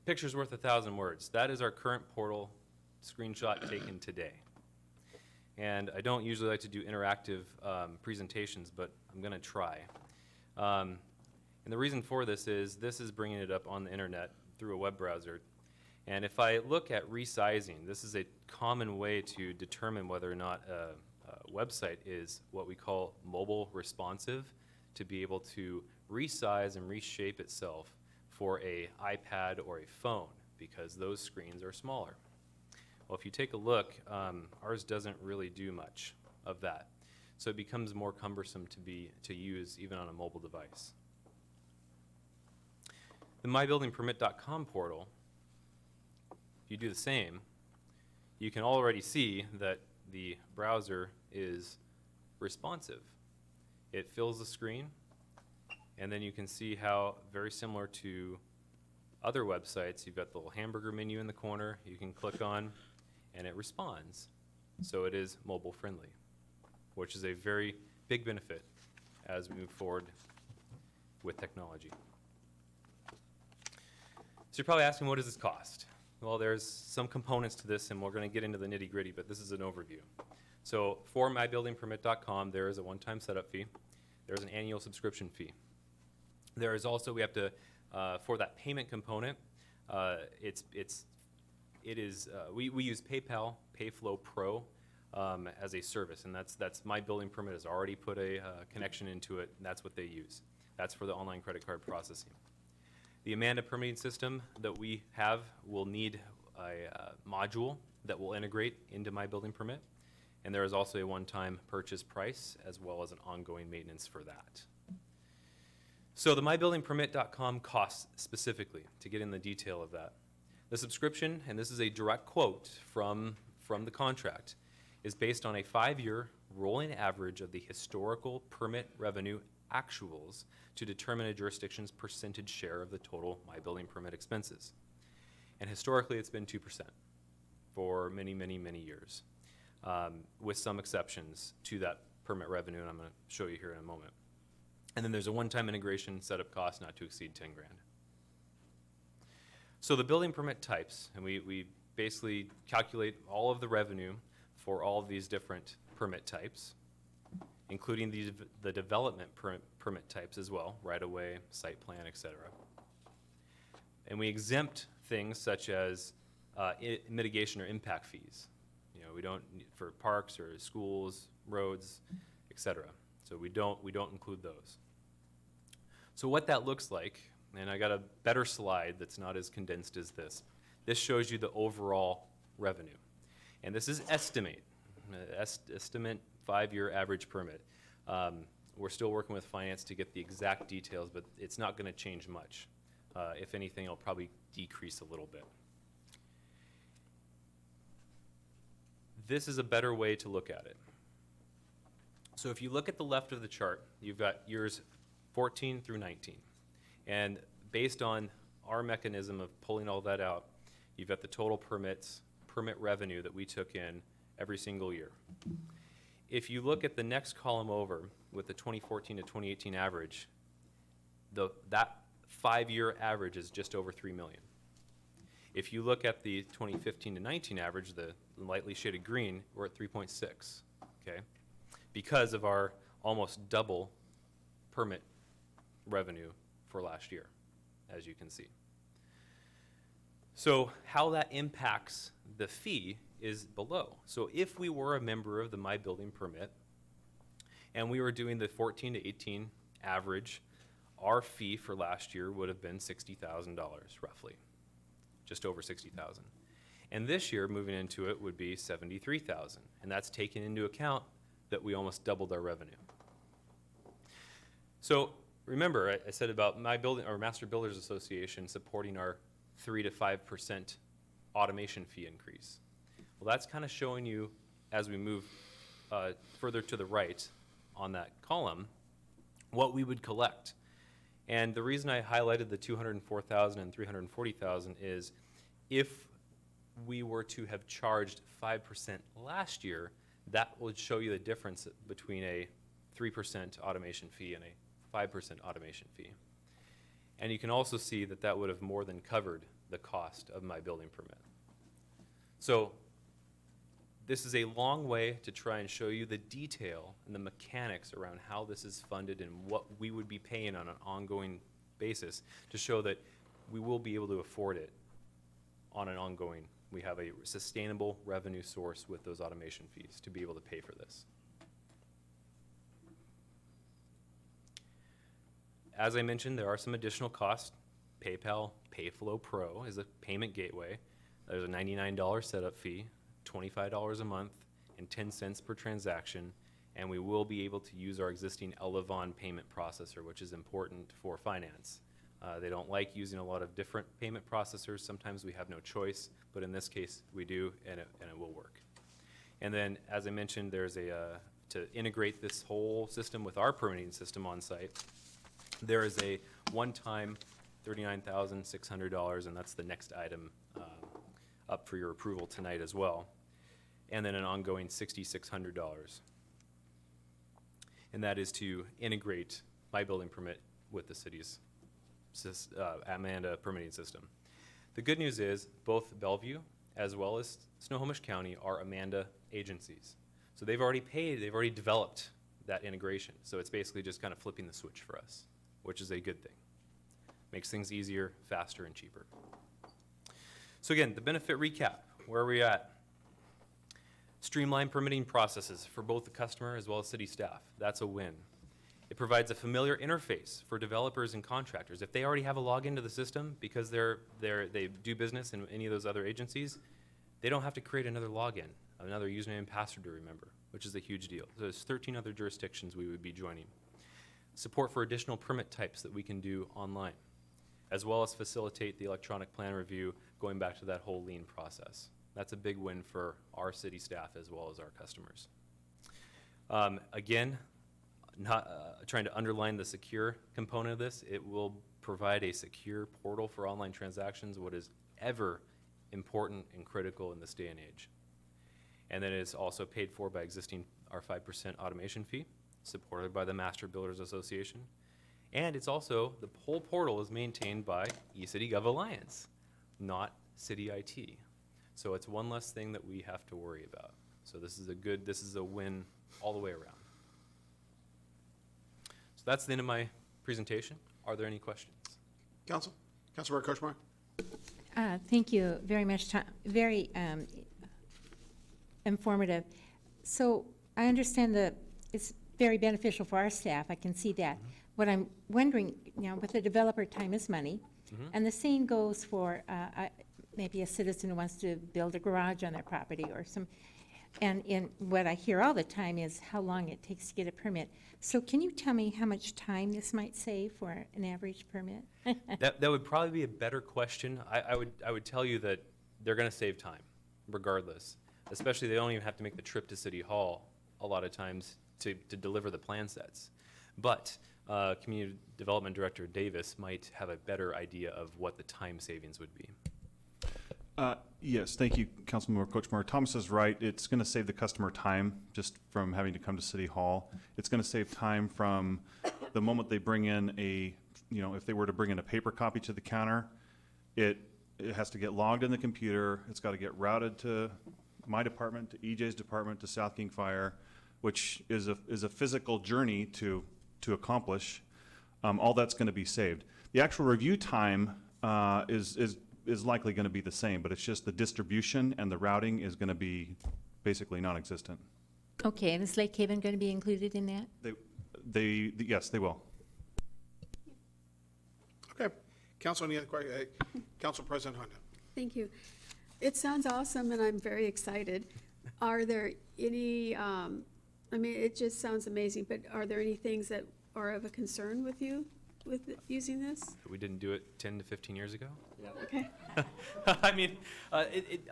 picture's worth 1,000 words. That is our current portal screenshot taken today. And I don't usually like to do interactive presentations, but I'm going to try. And the reason for this is bringing it up on the internet through a web browser. And if I look at resizing, this is a common way to determine whether or not a website is what we call mobile responsive, to be able to resize and reshape itself for a iPad or a phone, because those screens are smaller. Well, if you take a look, ours doesn't really do much of that. So it becomes more cumbersome to use even on a mobile device. The mybuildingpermit.com portal, if you do the same, you can already see that the browser is responsive. It fills the screen, and then you can see how, very similar to other websites, you've got the little hamburger menu in the corner you can click on, and it responds. So it is mobile friendly, which is a very big benefit as we move forward with technology. So you're probably asking, what does this cost? Well, there's some components to this, and we're going to get into the nitty-gritty, but this is an overview. So for mybuildingpermit.com, there is a one-time setup fee. There's an annual subscription fee. There is also, we have to, for that payment component, we use PayPal, PayFlow Pro as a service, and that's My Building Permit has already put a connection into it, and that's what they use. That's for the online credit card processing. The Amanda permitting system that we have will need a module that will integrate into My Building Permit, and there is also a one-time purchase price as well as an ongoing maintenance for that. So the mybuildingpermit.com costs specifically, to get in the detail of that. The subscription, and this is a direct quote from the contract, is based on a 5-year rolling average of the historical permit revenue actuals to determine a jurisdiction's percentage share of the total My Building Permit expenses. And historically, it's been 2% for many, many, many years, with some exceptions to that permit revenue, and I'm going to show you here in a moment. And then there's a one-time integration setup cost not to exceed 10 grand. So the building permit types, and we basically calculate all of the revenue for all of these different permit types, including the development permit types as well, right-of-way, site plan, etc. And we exempt things such as mitigation or impact fees. You know, we don't need for parks or schools, roads, etc. So we don't include those. So what that looks like, and I got a better slide that's not as condensed as this. This shows you the overall revenue. And this is estimate 5-year average permit. We're still working with finance to get the exact details, but it's not gonna change much. If anything, it'll probably decrease a little bit. This is a better way to look at it. So if you look at the left of the chart, you've got years 14 through 19. And based on our mechanism of pulling all that out, you've got the total permit revenue that we took in every single year. If you look at the next column over with the 2014 to 2018 average, that 5-year average is just over 3 million. If you look at the 2015 to 19 average, the lightly shaded green, we're at 3.6, okay? Because of our almost double permit revenue for last year, as you can see. So how that impacts the fee is below. So if we were a member of the My Building Permit and we were doing the 14 to 18 average, our fee for last year would have been $60,000 roughly, just over 60,000. And this year, moving into it, would be 73,000. And that's taking into account that we almost doubled our revenue. So remember, I said about My Building, or Master Builders Association supporting our 3 to 5% automation fee increase. Well, that's kind of showing you, as we move further to the right on that column, what we would collect. And the reason I highlighted the 204,000 and 340,000 is if we were to have charged 5% last year, that would show you the difference between a 3% automation fee and a 5% automation fee. And you can also see that that would have more than covered the cost of My Building Permit. So this is a long way to try and show you the detail and the mechanics around how this is funded and what we would be paying on an ongoing basis to show that we will be able to afford it on an ongoing. We have a sustainable revenue source with those automation fees to be able to pay for this. As I mentioned, there are some additional costs. PayPal PayFlow Pro is a payment gateway. There's a $99 setup fee, $25 a month, and 10 cents per transaction. And we will be able to use our existing Elevon payment processor, which is important for finance. They don't like using a lot of different payment processors. Sometimes we have no choice, but in this case we do, and it will work. And then, as I mentioned, there's to integrate this whole system with our permitting system on site, there is a one-time $39,600, and that's the next item up for your approval tonight as well. And then an ongoing $6,600. And that is to integrate My Building Permit with the city's Amanda permitting system. The good news is both Bellevue as well as Snohomish County are Amanda agencies. So they've already paid, they've already developed that integration. So it's basically just kind of flipping the switch for us, which is a good thing. Makes things easier, faster, and cheaper. So again, the benefit recap, where are we at? Streamline permitting processes for both the customer as well as city staff. That's a win. It provides a familiar interface for developers and contractors. If they already have a login to the system because they do business in any of those other agencies, they don't have to create another login, another username and password to remember, which is a huge deal. So there's 13 other jurisdictions we would be joining. Support for additional permit types that we can do online, as well as facilitate the electronic plan review, going back to that whole lean process. That's a big win for our city staff as well as our customers. Again, not trying to underline the secure component of this, it will provide a secure portal for online transactions, what is ever important and critical in this day and age. And then it's also paid for by our 5% automation fee, supported by the Master Builders Association. And it's also, the whole portal is maintained by eCity Gov Alliance, not City IT. So it's one less thing that we have to worry about. So this is a win all the way around. So that's the end of my presentation. Are there any questions? Councilmember Kochmar. Thank you very much, Tom. Very informative. So I understand very beneficial for our staff, I can see that. What I'm wondering, now with the developer, time is money, and the same goes for maybe a citizen who wants to build a garage on their property or some, and what I hear all the time is how long it takes to get a permit. So can you tell me how much time this might save for an average permit? That would probably be a better question. I would tell you that they're going to save time, regardless. Especially, they don't even have to make the trip to City Hall a lot of times to deliver the plan sets. But Community Development Director Davis might have a better idea of what the time savings would be. Yes, thank you, Councilmember Coachmore. Thomas is right. It's going to save the customer time just from having to come to City Hall. It's going to save time from the moment they bring in if they were to bring in a paper copy to the counter, it has to get logged in the computer. It's got to get routed to my department, to EJ's department, to South King Fire, which is a physical journey to accomplish. All that's going to be saved. The actual review time is likely going to be the same, but it's just the distribution and the routing is going to be basically non-existent. Okay, and is Lake Haven going to be included in that? Yes, they will. Okay. Council, any other questions? Council President Honda. Thank you. It sounds awesome, and I'm very excited. Are there any, it just sounds amazing, but are there any things that are of a concern with you with using this? We didn't do it 10 to 15 years ago? Okay. I mean,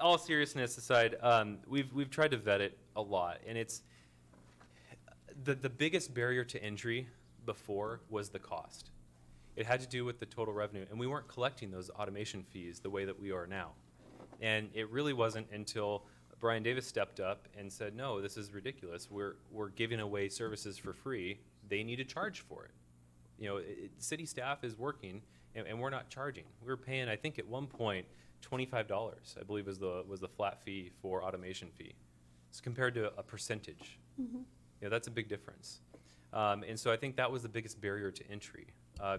all seriousness aside, we've tried to vet it a lot, and it's the biggest barrier to entry before was the cost. It had to do with the total revenue, and we weren't collecting those automation fees the way that we are now. And it really wasn't until Brian Davis stepped up and said, no, this is ridiculous. We're giving away services for free. They need to charge for it. You know, city staff is working, and we're not charging. We were paying, I think at one point, $25, I believe was the flat fee for automation fee. It's compared to a percentage. Mm-hmm. You know, that's a big difference. And so I think that was the biggest barrier to entry,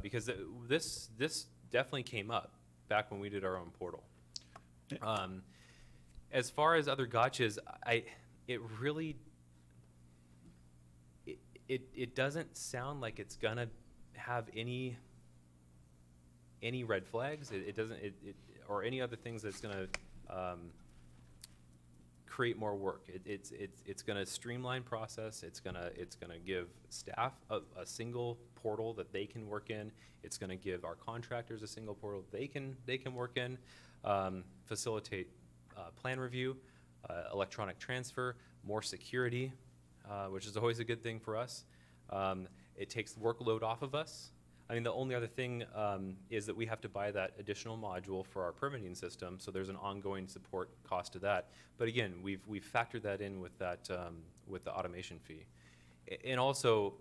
because this definitely came up back when we did our own portal. As far as other gotchas, it doesn't sound like it's gonna have any red flags. It doesn't or any other things that's gonna create more work. It's gonna streamline process. It's gonna give staff a single portal that they can work in. It's gonna give our contractors a single portal they can work in. Facilitate plan review, electronic transfer, more security, which is always a good thing for us. It takes workload off of us. I mean, the only other thing is that we have to buy that additional module for our permitting system, so there's an ongoing support cost to that. But again, we've factored that in with that with the automation fee. And also,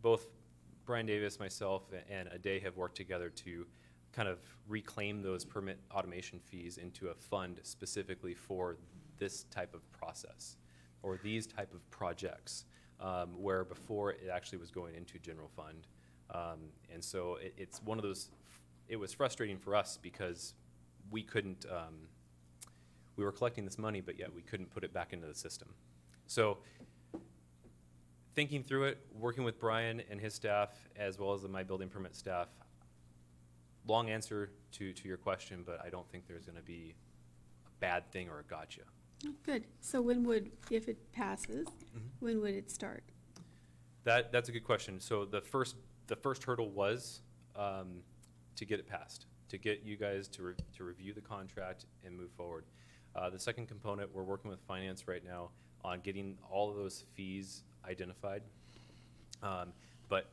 both Brian Davis, myself, and Adelaide have worked together to kind of reclaim those permit automation fees into a fund specifically for this type of process or these type of projects, where before it actually was going into general fund. And so it's one of those, it was frustrating for us because we couldn't, we were collecting this money, but yet we couldn't put it back into the system. So thinking through it, working with Brian and his staff, as well as the My Building Permit staff, long answer to your question, but I don't think there's going to be a bad thing or a gotcha. Good. So if it passes, when would it start? That's a good question. So the first hurdle was to get it passed, to get you guys to review the contract and move forward. The second component, we're working with finance right now on getting all of those fees identified, but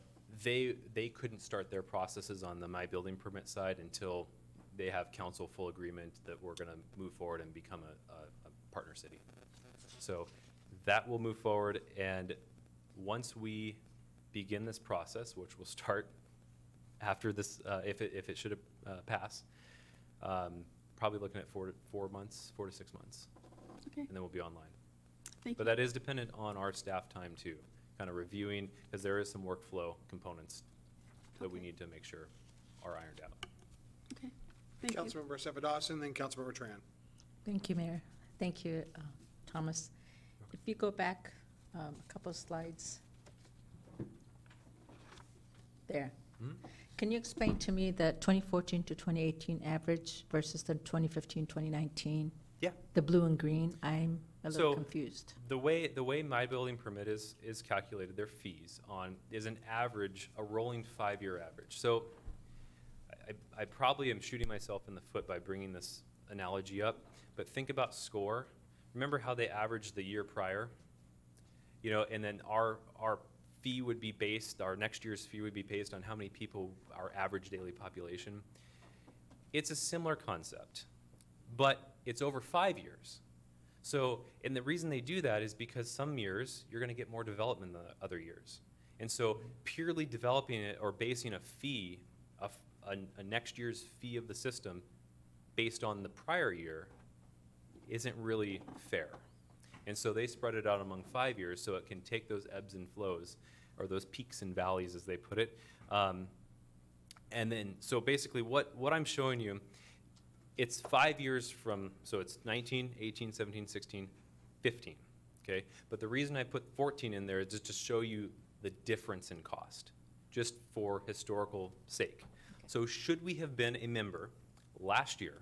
they couldn't start their processes on the My Building Permit side until they have council full agreement that we're going to move forward and become a partner city. So that will move forward, and once we begin this process, which will start after this, if it should pass, probably looking at 4 to 6 months, Okay. and then we'll be online. Thank But you. that is dependent on our staff time too, kind of reviewing, because there is some workflow components that we need to make sure are ironed out. Okay. Thank you. Councilmember Dawson, then Councilmember Tran. Thank you, Mayor. Thank you, Thomas. If you go back a couple of slides, there. Can you explain to me the 2014 to 2018 average versus the 2015, 2019? Yeah. The blue and green, I'm a little So, confused. The way my building permit is calculated, their fees is an average, a rolling 5-year average. So I probably am shooting myself in the foot by bringing this analogy up, but think about SCORE. Remember how they averaged the year prior? You know, and then our fee would be based, our next year's fee would be based on how many people, our average daily population. It's a similar concept, but it's over 5 years. So, and the reason they do that is because some years you're going to get more development than the other years. And so purely developing it or basing a fee, a next year's fee of the system based on the prior year isn't really fair. And so they spread it out among 5 years so it can take those ebbs and flows, or those peaks and valleys as they put it. And then, so basically what I'm showing you, it's 5 years from, so it's 19, 18, 17, 16, 15, okay? But the reason I put 14 in there is just to show you the difference in cost, just for historical sake. So should we have been a member last year,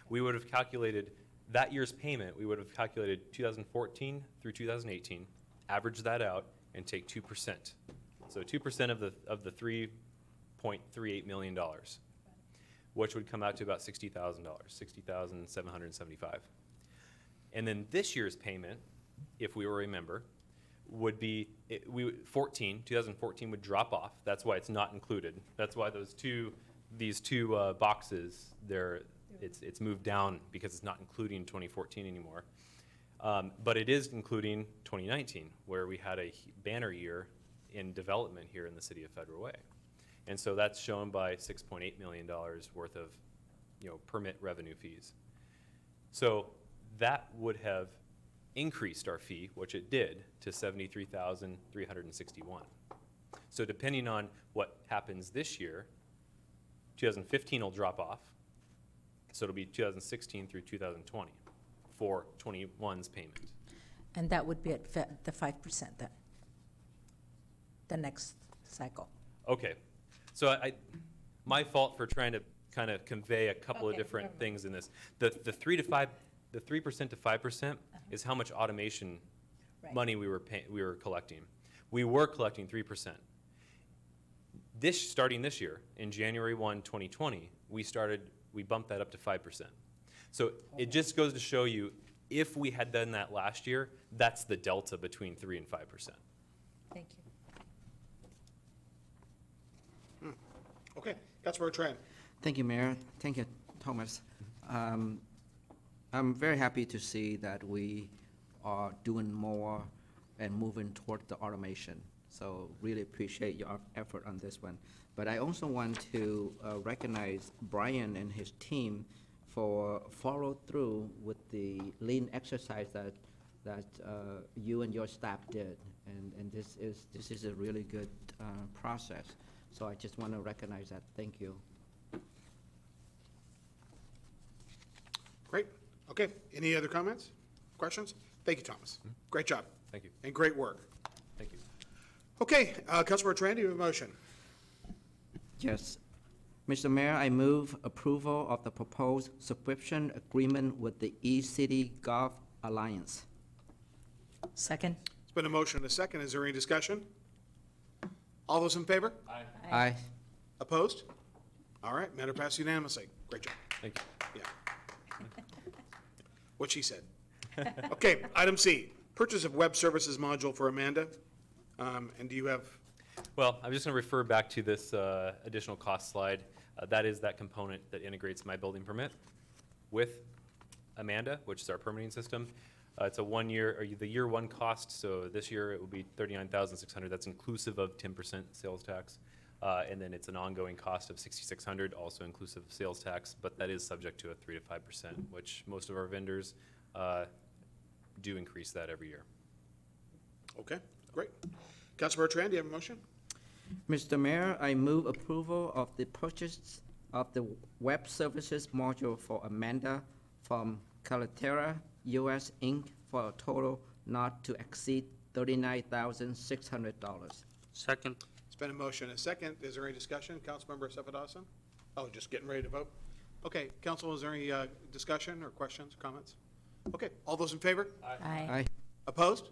we would have calculated that year's payment, we would have calculated 2014 through 2018, average that out, and take 2%. So 2% of the $3.38 million, which would come out to about $60,000, $60,775. And then this year's payment, if we were a member, would be 2014 would drop off. That's why it's not included. That's why these two boxes there. It's moved down because it's not including 2014 anymore. But it is including 2019, where we had a banner year in development here in the city of Federal Way. And so that's shown by $6.8 million worth of, permit revenue fees. So that would have increased our fee, which it did, to $73,361. So depending on what happens this year, 2015 will drop off. So it'll be 2016 through 2020 for 21's payment. And that would be at the 5% then, the next cycle. Okay, so my fault for trying to kind of convey a couple of different things in this. The 3% to 5% is how much automation money we were collecting. We were collecting 3%. Starting this year, in January 1, 2020, we bumped that up to 5%. So it just goes to show you, if we had done that last year, that's the delta between 3% and 5%. Thank you. Okay, Councilmember Tran. Thank you, Mayor. Thank you, Thomas. I'm very happy to see that we are doing more and moving toward the automation. So really appreciate your effort on this one. But I also want to recognize Brian and his team for follow through with the lean exercise that you and your staff did. And this is a really good process. So I just want to recognize that. Thank you. Great. Okay, any other comments, questions? Thank you, Thomas. Great job. Thank you. And great work. Thank you. Okay, Councilmember Tran, do you have a motion? Yes. Mr. Mayor, I move approval of the proposed subscription agreement with the E-City Golf Alliance. Second? It's been a motion and a second. Is there any discussion? All those in favor? Aye. Aye. Opposed? All right, matter passed unanimously. Great job. Thank you. Yeah. What she said. Okay, item C, purchase of web services module for Amanda. And do you have? Well, I'm just going to refer back to this additional cost slide. That is that component that integrates my building permit with Amanda, which is our permitting system. It's a 1 year, or the year one cost. So this year it will be $39,600. That's inclusive of 10% sales tax. And then it's an ongoing cost of $6,600, also inclusive of sales tax, but that is subject to a 3 to 5%, which most of our vendors do increase that every year. Okay, great. Councilmember Tran, do you have a motion? Mr. Mayor, I move approval of the purchase of the web services module for Amanda from Calaterra US Inc. for a total not to exceed $39,600. Second. It's been a motion and a second. Is there any discussion? Councilmember Assefa Dawson? Oh, just getting ready to vote? Okay, council, is there any discussion or questions, comments? Okay, all those in favor? Aye. Opposed?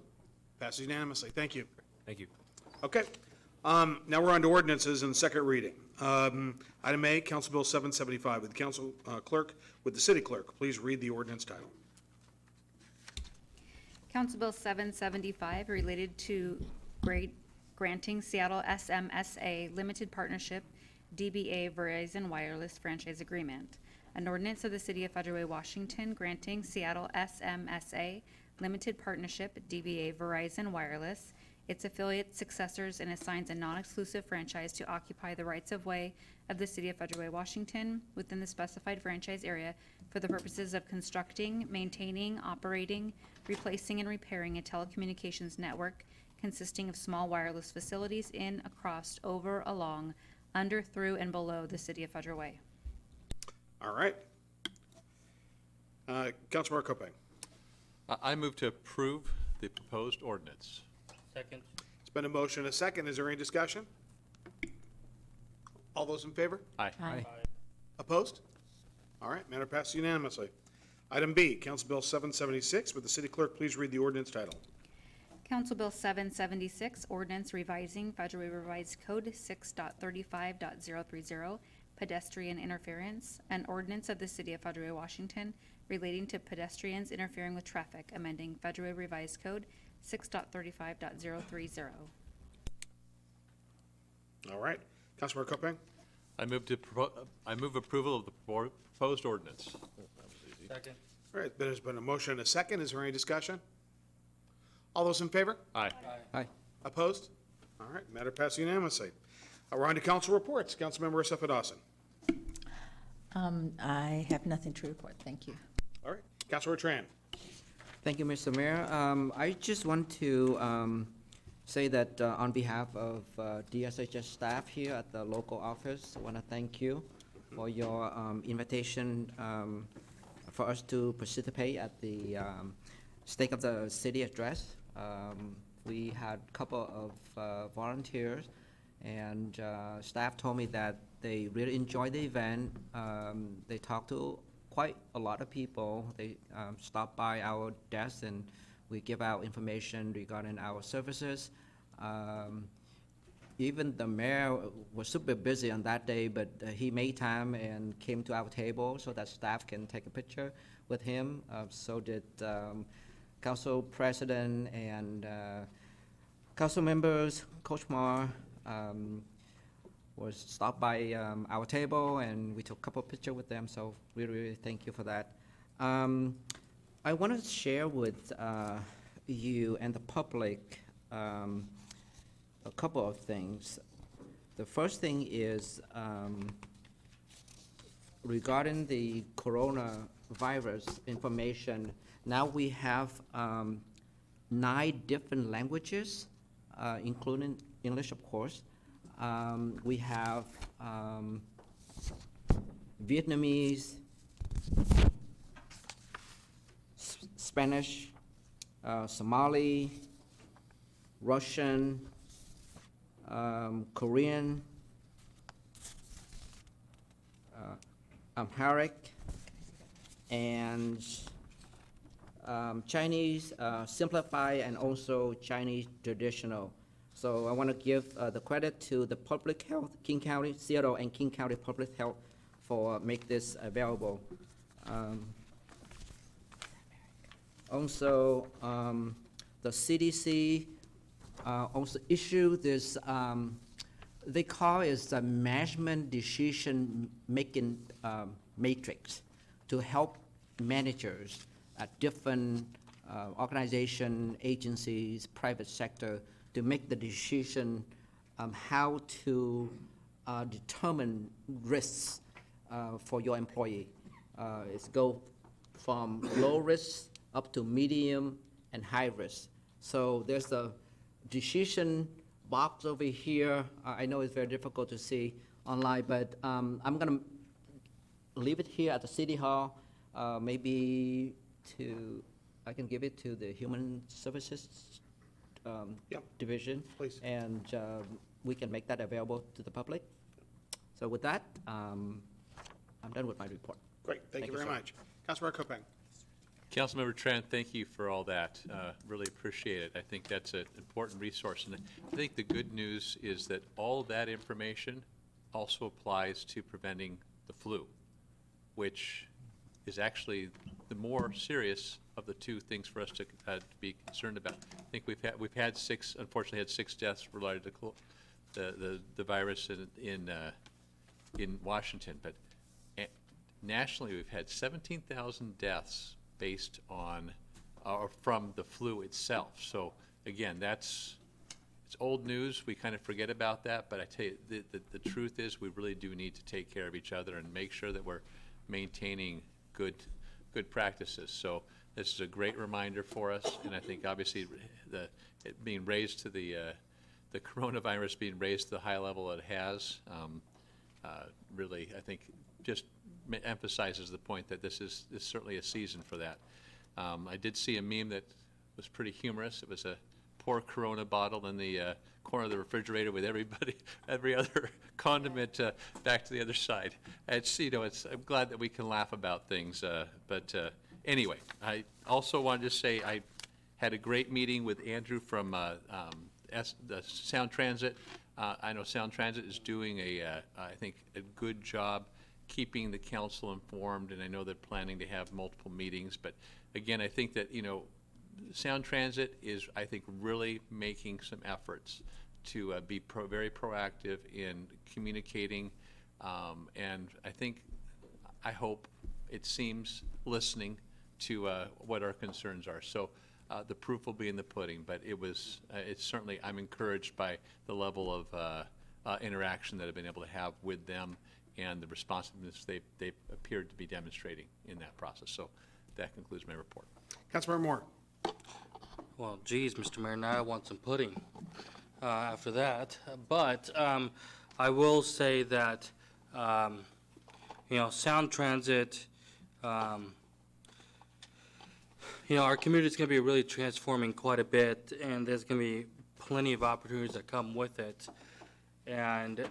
Passes unanimously. Thank you. Thank you. Okay, now we're on to ordinances in second reading. Item A, Council Bill 775. With the council clerk, with the city clerk, please read the ordinance title. Council Bill 775 related to granting Seattle SMSA Limited Partnership DBA Verizon Wireless Franchise Agreement. An ordinance of the City of Federal Way, Washington, granting Seattle SMSA Limited Partnership DBA Verizon Wireless, its affiliates, successors, and assigns a non-exclusive franchise to occupy the rights-of-way of the City of Federal Way, Washington, within the specified franchise area for the purposes of constructing, maintaining, operating, replacing, and repairing a telecommunications network consisting of small wireless facilities in, across, over, along, under, through, and below the City of Federal Way. All right. Councilmember Kopeng. I move to approve the proposed ordinance. Second. It's been a motion and a second. Is there any discussion? All those in favor? Aye. Aye. Opposed? All right, matter passes unanimously. Item B, Council Bill 776. Would the city clerk please read the ordinance title? Council Bill 776, ordinance revising Federal Way Revised Code 6.35.030, pedestrian interference, an ordinance of the City of Federal Way, Washington, relating to pedestrians interfering with traffic, amending Federal Way Revised Code 6.35.030. All right, Councilmember Kopeng. I move approval of the proposed ordinance. Second. All right, there's been a motion and a second. Is there any discussion? All those in favor? Aye. Aye. Opposed? All right, matter passes unanimously. We're on to council reports. Councilmember Assefa Dawson. I have nothing to report. Thank you. All right, Councilor Tran. Thank you, Mr. Mayor. I just want to say that on behalf of DSHS staff here at the local office, I want to thank you for your invitation for us to participate at the State of the City address. We had a couple of volunteers, and staff told me that they really enjoyed the event. They talked to quite a lot of people. They stopped by our desk, and we give out information regarding our services. Even the mayor was super busy on that day, but he made time and came to our table so that staff can take a picture with him. So did council president and council members. Coach Mar was stopped by our table, and we took a couple of pictures with them, so we really thank you for that. I want to share with you and the public a couple of things. The first thing is regarding the coronavirus information. Now we have 9 different languages, including English, of course. We have Vietnamese, Spanish, Somali, Russian, Korean, Amharic, and Chinese simplified, and also Chinese traditional. So I want to give the credit to the Public Health, King County, Seattle, and King County Public Health for make this available. Also, the CDC also issued this, they call it a management decision-making matrix to help managers at different organization, agencies, private sector, to make the decision how to determine risks for your employee. It's go from low risk up to medium and high risk. So there's a decision box over here. I know it's very difficult to see online, but I'm gonna leave it here at the City Hall. Maybe I can give it to the Human Services Yep. Division. Please. And we can make that available to the public. So with that, I'm done with my report. Great, thank you very sir. much. Councilmember Kopeng. Councilmember Tran, thank you for all that. Really appreciate it. I think that's an important resource. And I think the good news is that all of that information also applies to preventing the flu, which is actually the more serious of the two things for us to be concerned about. I think unfortunately had six deaths related to the virus in Washington, but nationally we've had 17,000 deaths based on or from the flu itself. So again, it's old news. We kind of forget about that, but I tell you, the truth is we really do need to take care of each other and make sure that we're maintaining good practices. So this is a great reminder for us, and I think obviously it being raised to the coronavirus being raised to the high level it has, really, I think, just emphasizes the point that this is certainly a season for that. I did see a meme that was pretty humorous. It was a poor Corona bottle in the corner of the refrigerator with every other condiment back to the other side. I'm glad that we can laugh about things. But anyway, I also wanted to say I had a great meeting with Andrew from the Sound Transit. I know Sound Transit is doing I think, a good job keeping the council informed, and I know they're planning to have multiple meetings. But again, I think that, Sound Transit is, I think, really making some efforts to be very proactive in communicating, and I hope it seems listening to what our concerns are. So the proof will be in the pudding, but it's certainly, I'm encouraged by the level of interaction that I've been able to have with them and the responsiveness they've appeared to be demonstrating in that process. So that concludes my report. Councilmember Moore. Well, geez, Mr. Mayor, now I want some pudding after that. But I will say that, Sound Transit, our community is going to be really transforming quite a bit, and there's going to be plenty of opportunities that come with it. And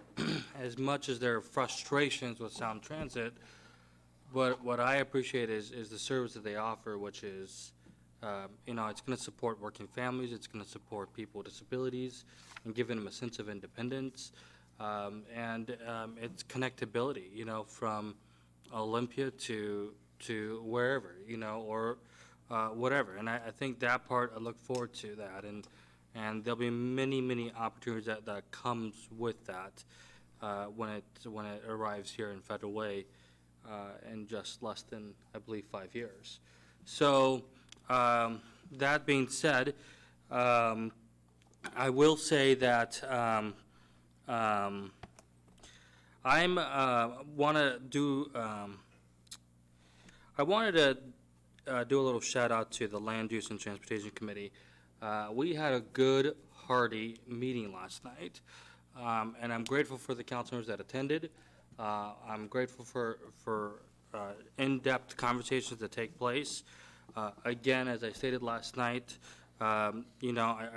as much as there are frustrations with Sound Transit, what I appreciate is the service that they offer, which is, it's going to support working families, it's going to support people with disabilities, and giving them a sense of independence, and it's connectability, from Olympia to wherever, or whatever. And I think that part, I look forward to that, and there'll be many, many opportunities that comes with that when it arrives here in Federal Way in just less than, I believe, 5 years. So that being said, I will say that I wanted to do a little shout out to the Land Use and Transportation Committee. We had a good, hearty meeting last night, and I'm grateful for the council members that attended. I'm grateful for in-depth conversations that take place. Again, as I stated last night, I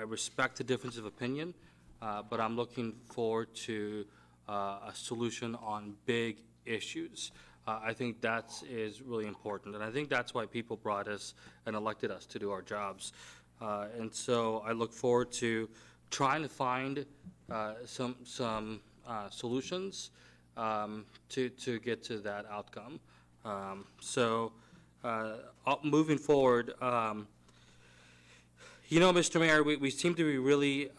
respect the difference of opinion, but I'm looking forward to a solution on big issues. I think that is really important, and I think that's why people brought us and elected us to do our jobs. And so I look forward to trying to find some solutions to get to that outcome. Moving forward, Mr. Mayor, we seem to be really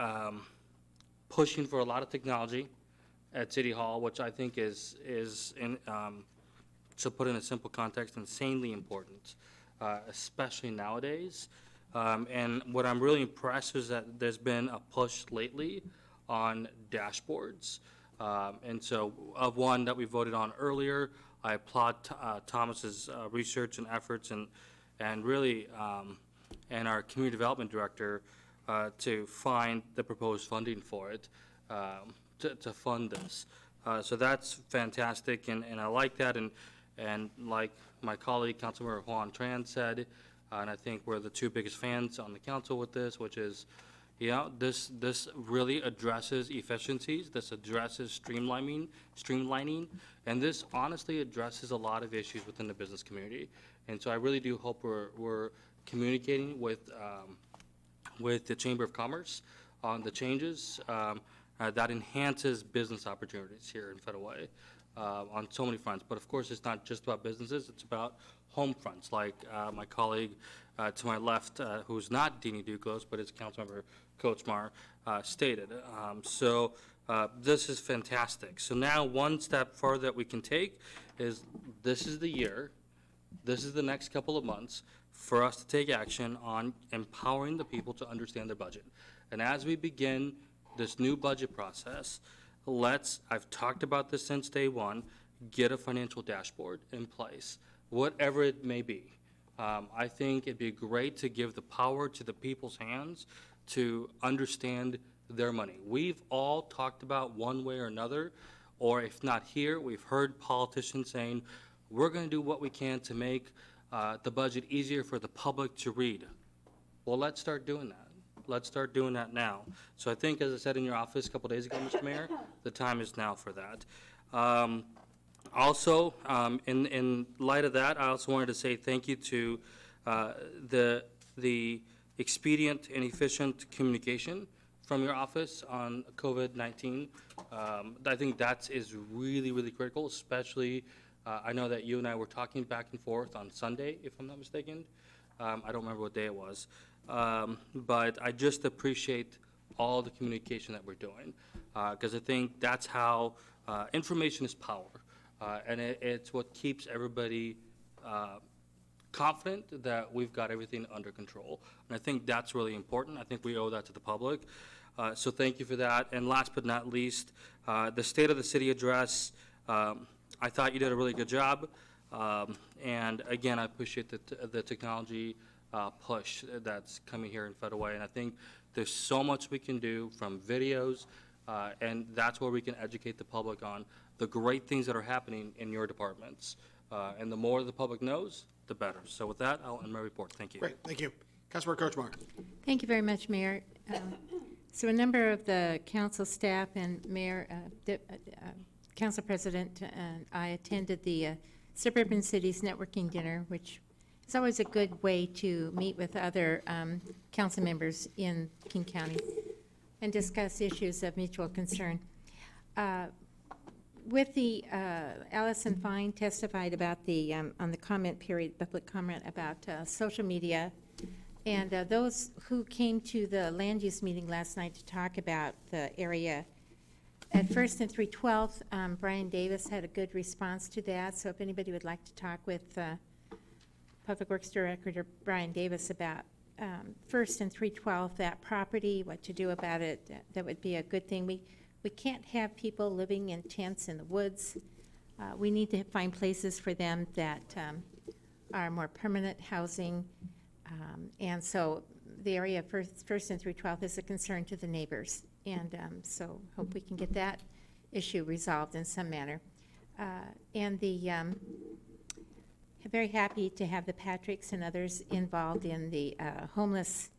pushing for a lot of technology at City Hall, which I think is to put in a simple context, insanely important, especially nowadays. And what I'm really impressed is that there's been a push lately on dashboards. And so of one that we voted on earlier, I applaud Thomas's research and efforts and really and our community development director to find the proposed funding for it to fund this. So that's fantastic, and I like that. And like my colleague, Councilmember Juan Tran said, and I think we're the two biggest fans on the council with this, which is, This really addresses efficiencies, this addresses streamlining, and this honestly addresses a lot of issues within the business community. And so I really do hope we're communicating with the Chamber of Commerce on the changes that enhances business opportunities here in Federal Way on so many fronts. But of course, it's not just about businesses, it's about home fronts, like my colleague to my left, who's not Deanie Duclos, but is Councilmember Kochmar, stated. So this is fantastic. So now one step further that we can take is this is the year, this is the next couple of months for us to take action on empowering the people to understand their budget. And as we begin this new budget process, I've talked about this since day one, get a financial dashboard in place, whatever it may be. I think it'd be great to give the power to the people's hands to understand their money. We've all talked about one way or another, or if not here, we've heard politicians saying, we're going to do what we can to make the budget easier for the public to read. Well, let's start doing that. Let's start doing that now. So I think, as I said in your office a couple days ago, Mr. Mayor, the time is now for that. Also, in light of that, I also wanted to say thank you to the expedient and efficient communication from your office on COVID-19. I think that is really, really critical, especially I know that you and I were talking back and forth on Sunday, if I'm not mistaken. I don't remember what day it was. But I just appreciate all the communication that we're doing, because I think that's how information is power. And it's what keeps everybody confident that we've got everything under control. And I think that's really important. I think we owe that to the public. So thank you for that. And last but not least, the State of the City address, I thought you did a really good job. And again, I appreciate the technology push that's coming here in Federal Way. And I think there's so much we can do, from videos, and that's where we can educate the public on the great things that are happening in your departments. And the more the public knows, the better. So with that, I'll end my report. Thank you. Great, thank you. Councilmember Kochmar. Thank you very much, Mayor. So a number of the council staff and Mayor, Council President and I attended the Suburban Cities Networking Dinner, which is always a good way to meet with other council members in King County and discuss issues of mutual concern. With the, Allison Fine testified about the, on the comment period, public comment about social media. And those who came to the land use meeting last night to talk about the area at 1st and 312th, Brian Davis had a good response to that. So if anybody would like to talk with Public Works Director Brian Davis about 1st and 312th, that property, what to do about it, that would be a good thing. We can't have people living in tents in the woods. We need to find places for them that are more permanent housing. And so the area of 1st and 312th is a concern to the neighbors. And so hope we can get that issue resolved in some manner. And very happy to have the Patricks and others involved in the homeless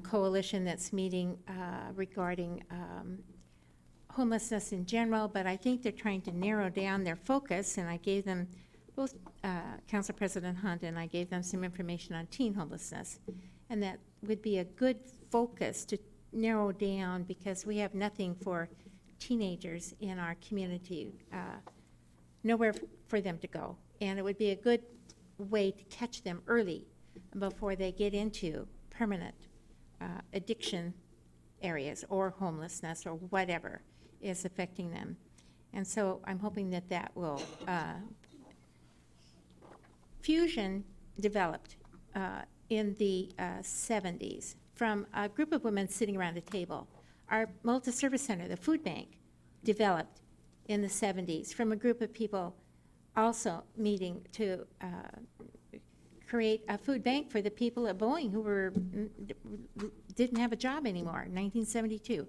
coalition that's meeting regarding homelessness in general, but I think they're trying to narrow down their focus, and I gave them, both Council President Hunt and I gave them some information on teen homelessness, and that would be a good focus to narrow down, because we have nothing for teenagers in our community, nowhere for them to go, and it would be a good way to catch them early before they get into permanent addiction areas or homelessness or whatever is affecting them. And so I'm hoping that that will, Fusion developed in the 70s from a group of women sitting around a table. Our multi-service center, the food bank, developed in the 70s from a group of people also meeting to create a food bank for the people at Boeing who didn't have a job anymore in 1972.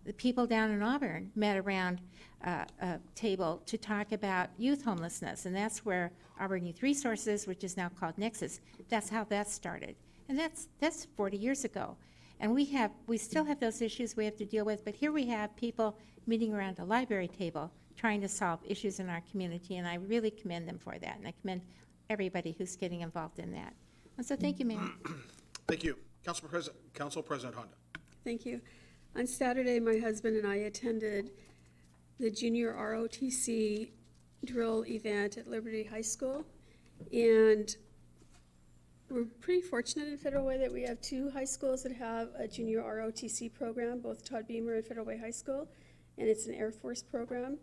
The people down in Auburn met around a table to talk about youth homelessness, and that's where Auburn Youth Resources, which is now called Nexus, that's how that started. And that's 40 years ago. And we still have those issues we have to deal with, but here we have people meeting around a library table trying to solve issues in our community, and I really commend them for that, and I commend everybody who's getting involved in that. And so thank you, Mayor. Thank you. Council President Honda. Thank you. On Saturday, my husband and I attended the junior ROTC drill event at Liberty High School. And we're pretty fortunate in Federal Way that we have two high schools that have a junior ROTC program, both Todd Beamer and Federal Way High School, and it's an Air Force program.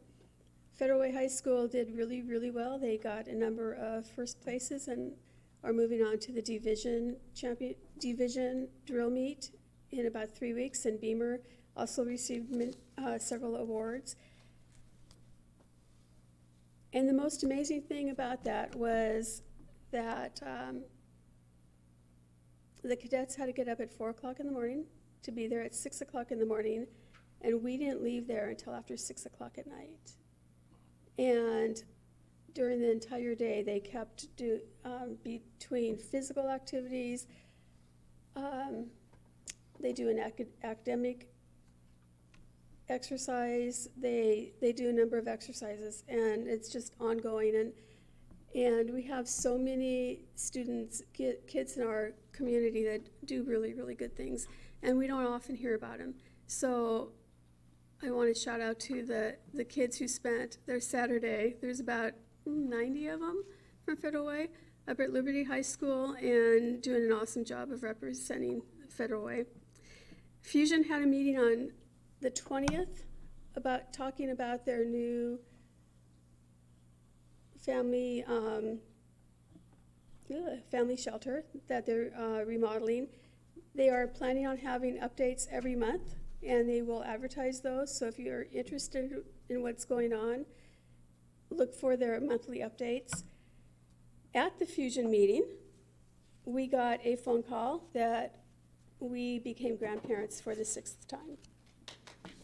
Federal Way High School did really, really well. They got a number of first places and are moving on to the division drill meet in about 3 weeks, and Beamer also received several awards. And the most amazing thing about that was that the cadets had to get up at 4 o'clock in the morning to be there at 6 o'clock in the morning, and we didn't leave there until after 6 o'clock at night. And during the entire day, they kept between physical activities, they do an academic exercise, they do a number of exercises, and it's just ongoing. And we have so many students, kids in our community that do really, really good things, and we don't often hear about them. So I want to shout out to the kids who spent their Saturday. There's about 90 of them from Federal Way up at Liberty High School and doing an awesome job of representing Federal Way. Fusion had a meeting on the 20th talking about their new family shelter that they're remodeling. They are planning on having updates every month, and they will advertise those. So if you're interested in what's going on, look for their monthly updates. At the Fusion meeting, we got a phone call that we became grandparents for the 6th time.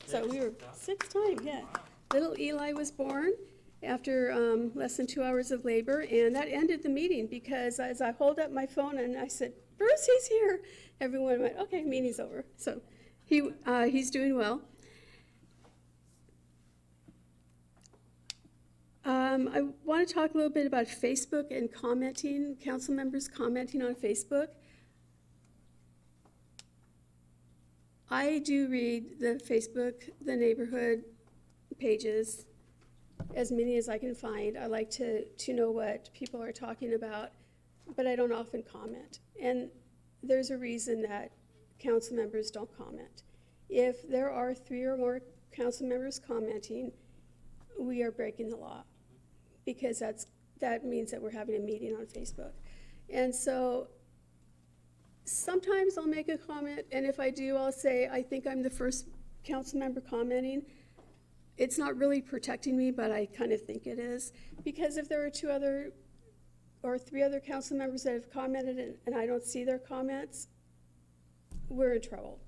So we were 6th time, yeah. Little Eli was born after less than 2 hours of labor, and that ended the meeting because as I hold up my phone and I said, "Bruce, he's here," everyone went, "Okay, meeting's over." So he's doing well. I want to talk a little bit about Facebook and commenting, council members commenting on Facebook. I do read the Facebook, the neighborhood pages, as many as I can find. I like to know what people are talking about, but I don't often comment. And there's a reason that council members don't comment. If there are 3 or more council members commenting, we are breaking the law, because that means that we're having a meeting on Facebook. And so sometimes I'll make a comment, and if I do, I'll say, I think I'm the first council member commenting. It's not really protecting me, but I kind of think it is, because if there are 2 other or 3 other council members that have commented and I don't see their comments, we're in trouble.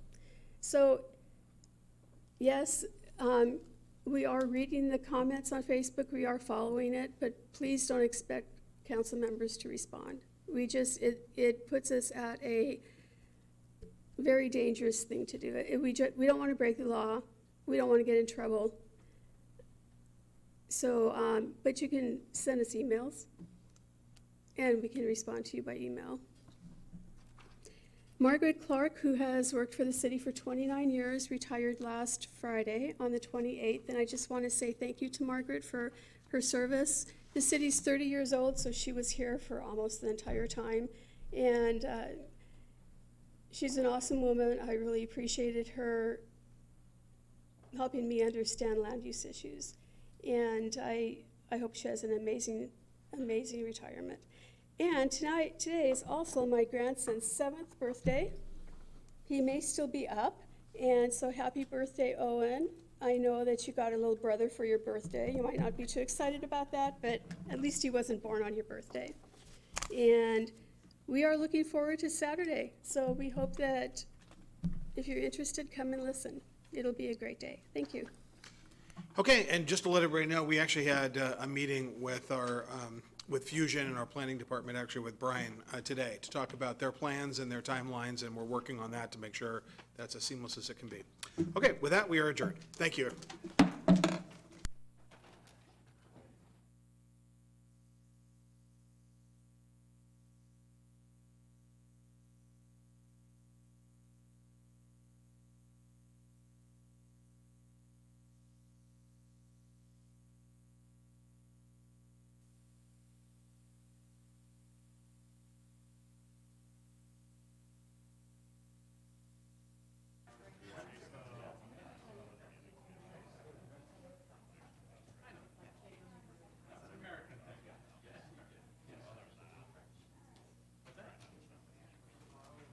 So yes, we are reading the comments on Facebook, we are following it, but please don't expect council members to respond. It puts us at a very dangerous thing to do. We don't want to break the law, we don't want to get in trouble. So, but you can send us emails, and we can respond to you by email. Margaret Clark, who has worked for the city for 29 years, retired last Friday on the 28th, and I just want to say thank you to Margaret for her service. The city's 30 years old, so she was here for almost the entire time, and she's an awesome woman. I really appreciated her helping me understand land use issues, and I hope she has an amazing, amazing retirement. And today is also my grandson's 7th birthday. He may still be up, and so happy birthday, Owen. I know that you got a little brother for your birthday. You might not be too excited about that, but at least he wasn't born on your birthday. And we are looking forward to Saturday, so we hope that if you're interested, come and listen. It'll be a great day. Thank you. Okay, and just to let everybody know, we actually had a meeting with our with Fusion and our planning department, actually with Brian today, to talk about their plans and their timelines, and we're working on that to make sure that's as seamless as it can be. Okay, with that, we are adjourned. Thank you.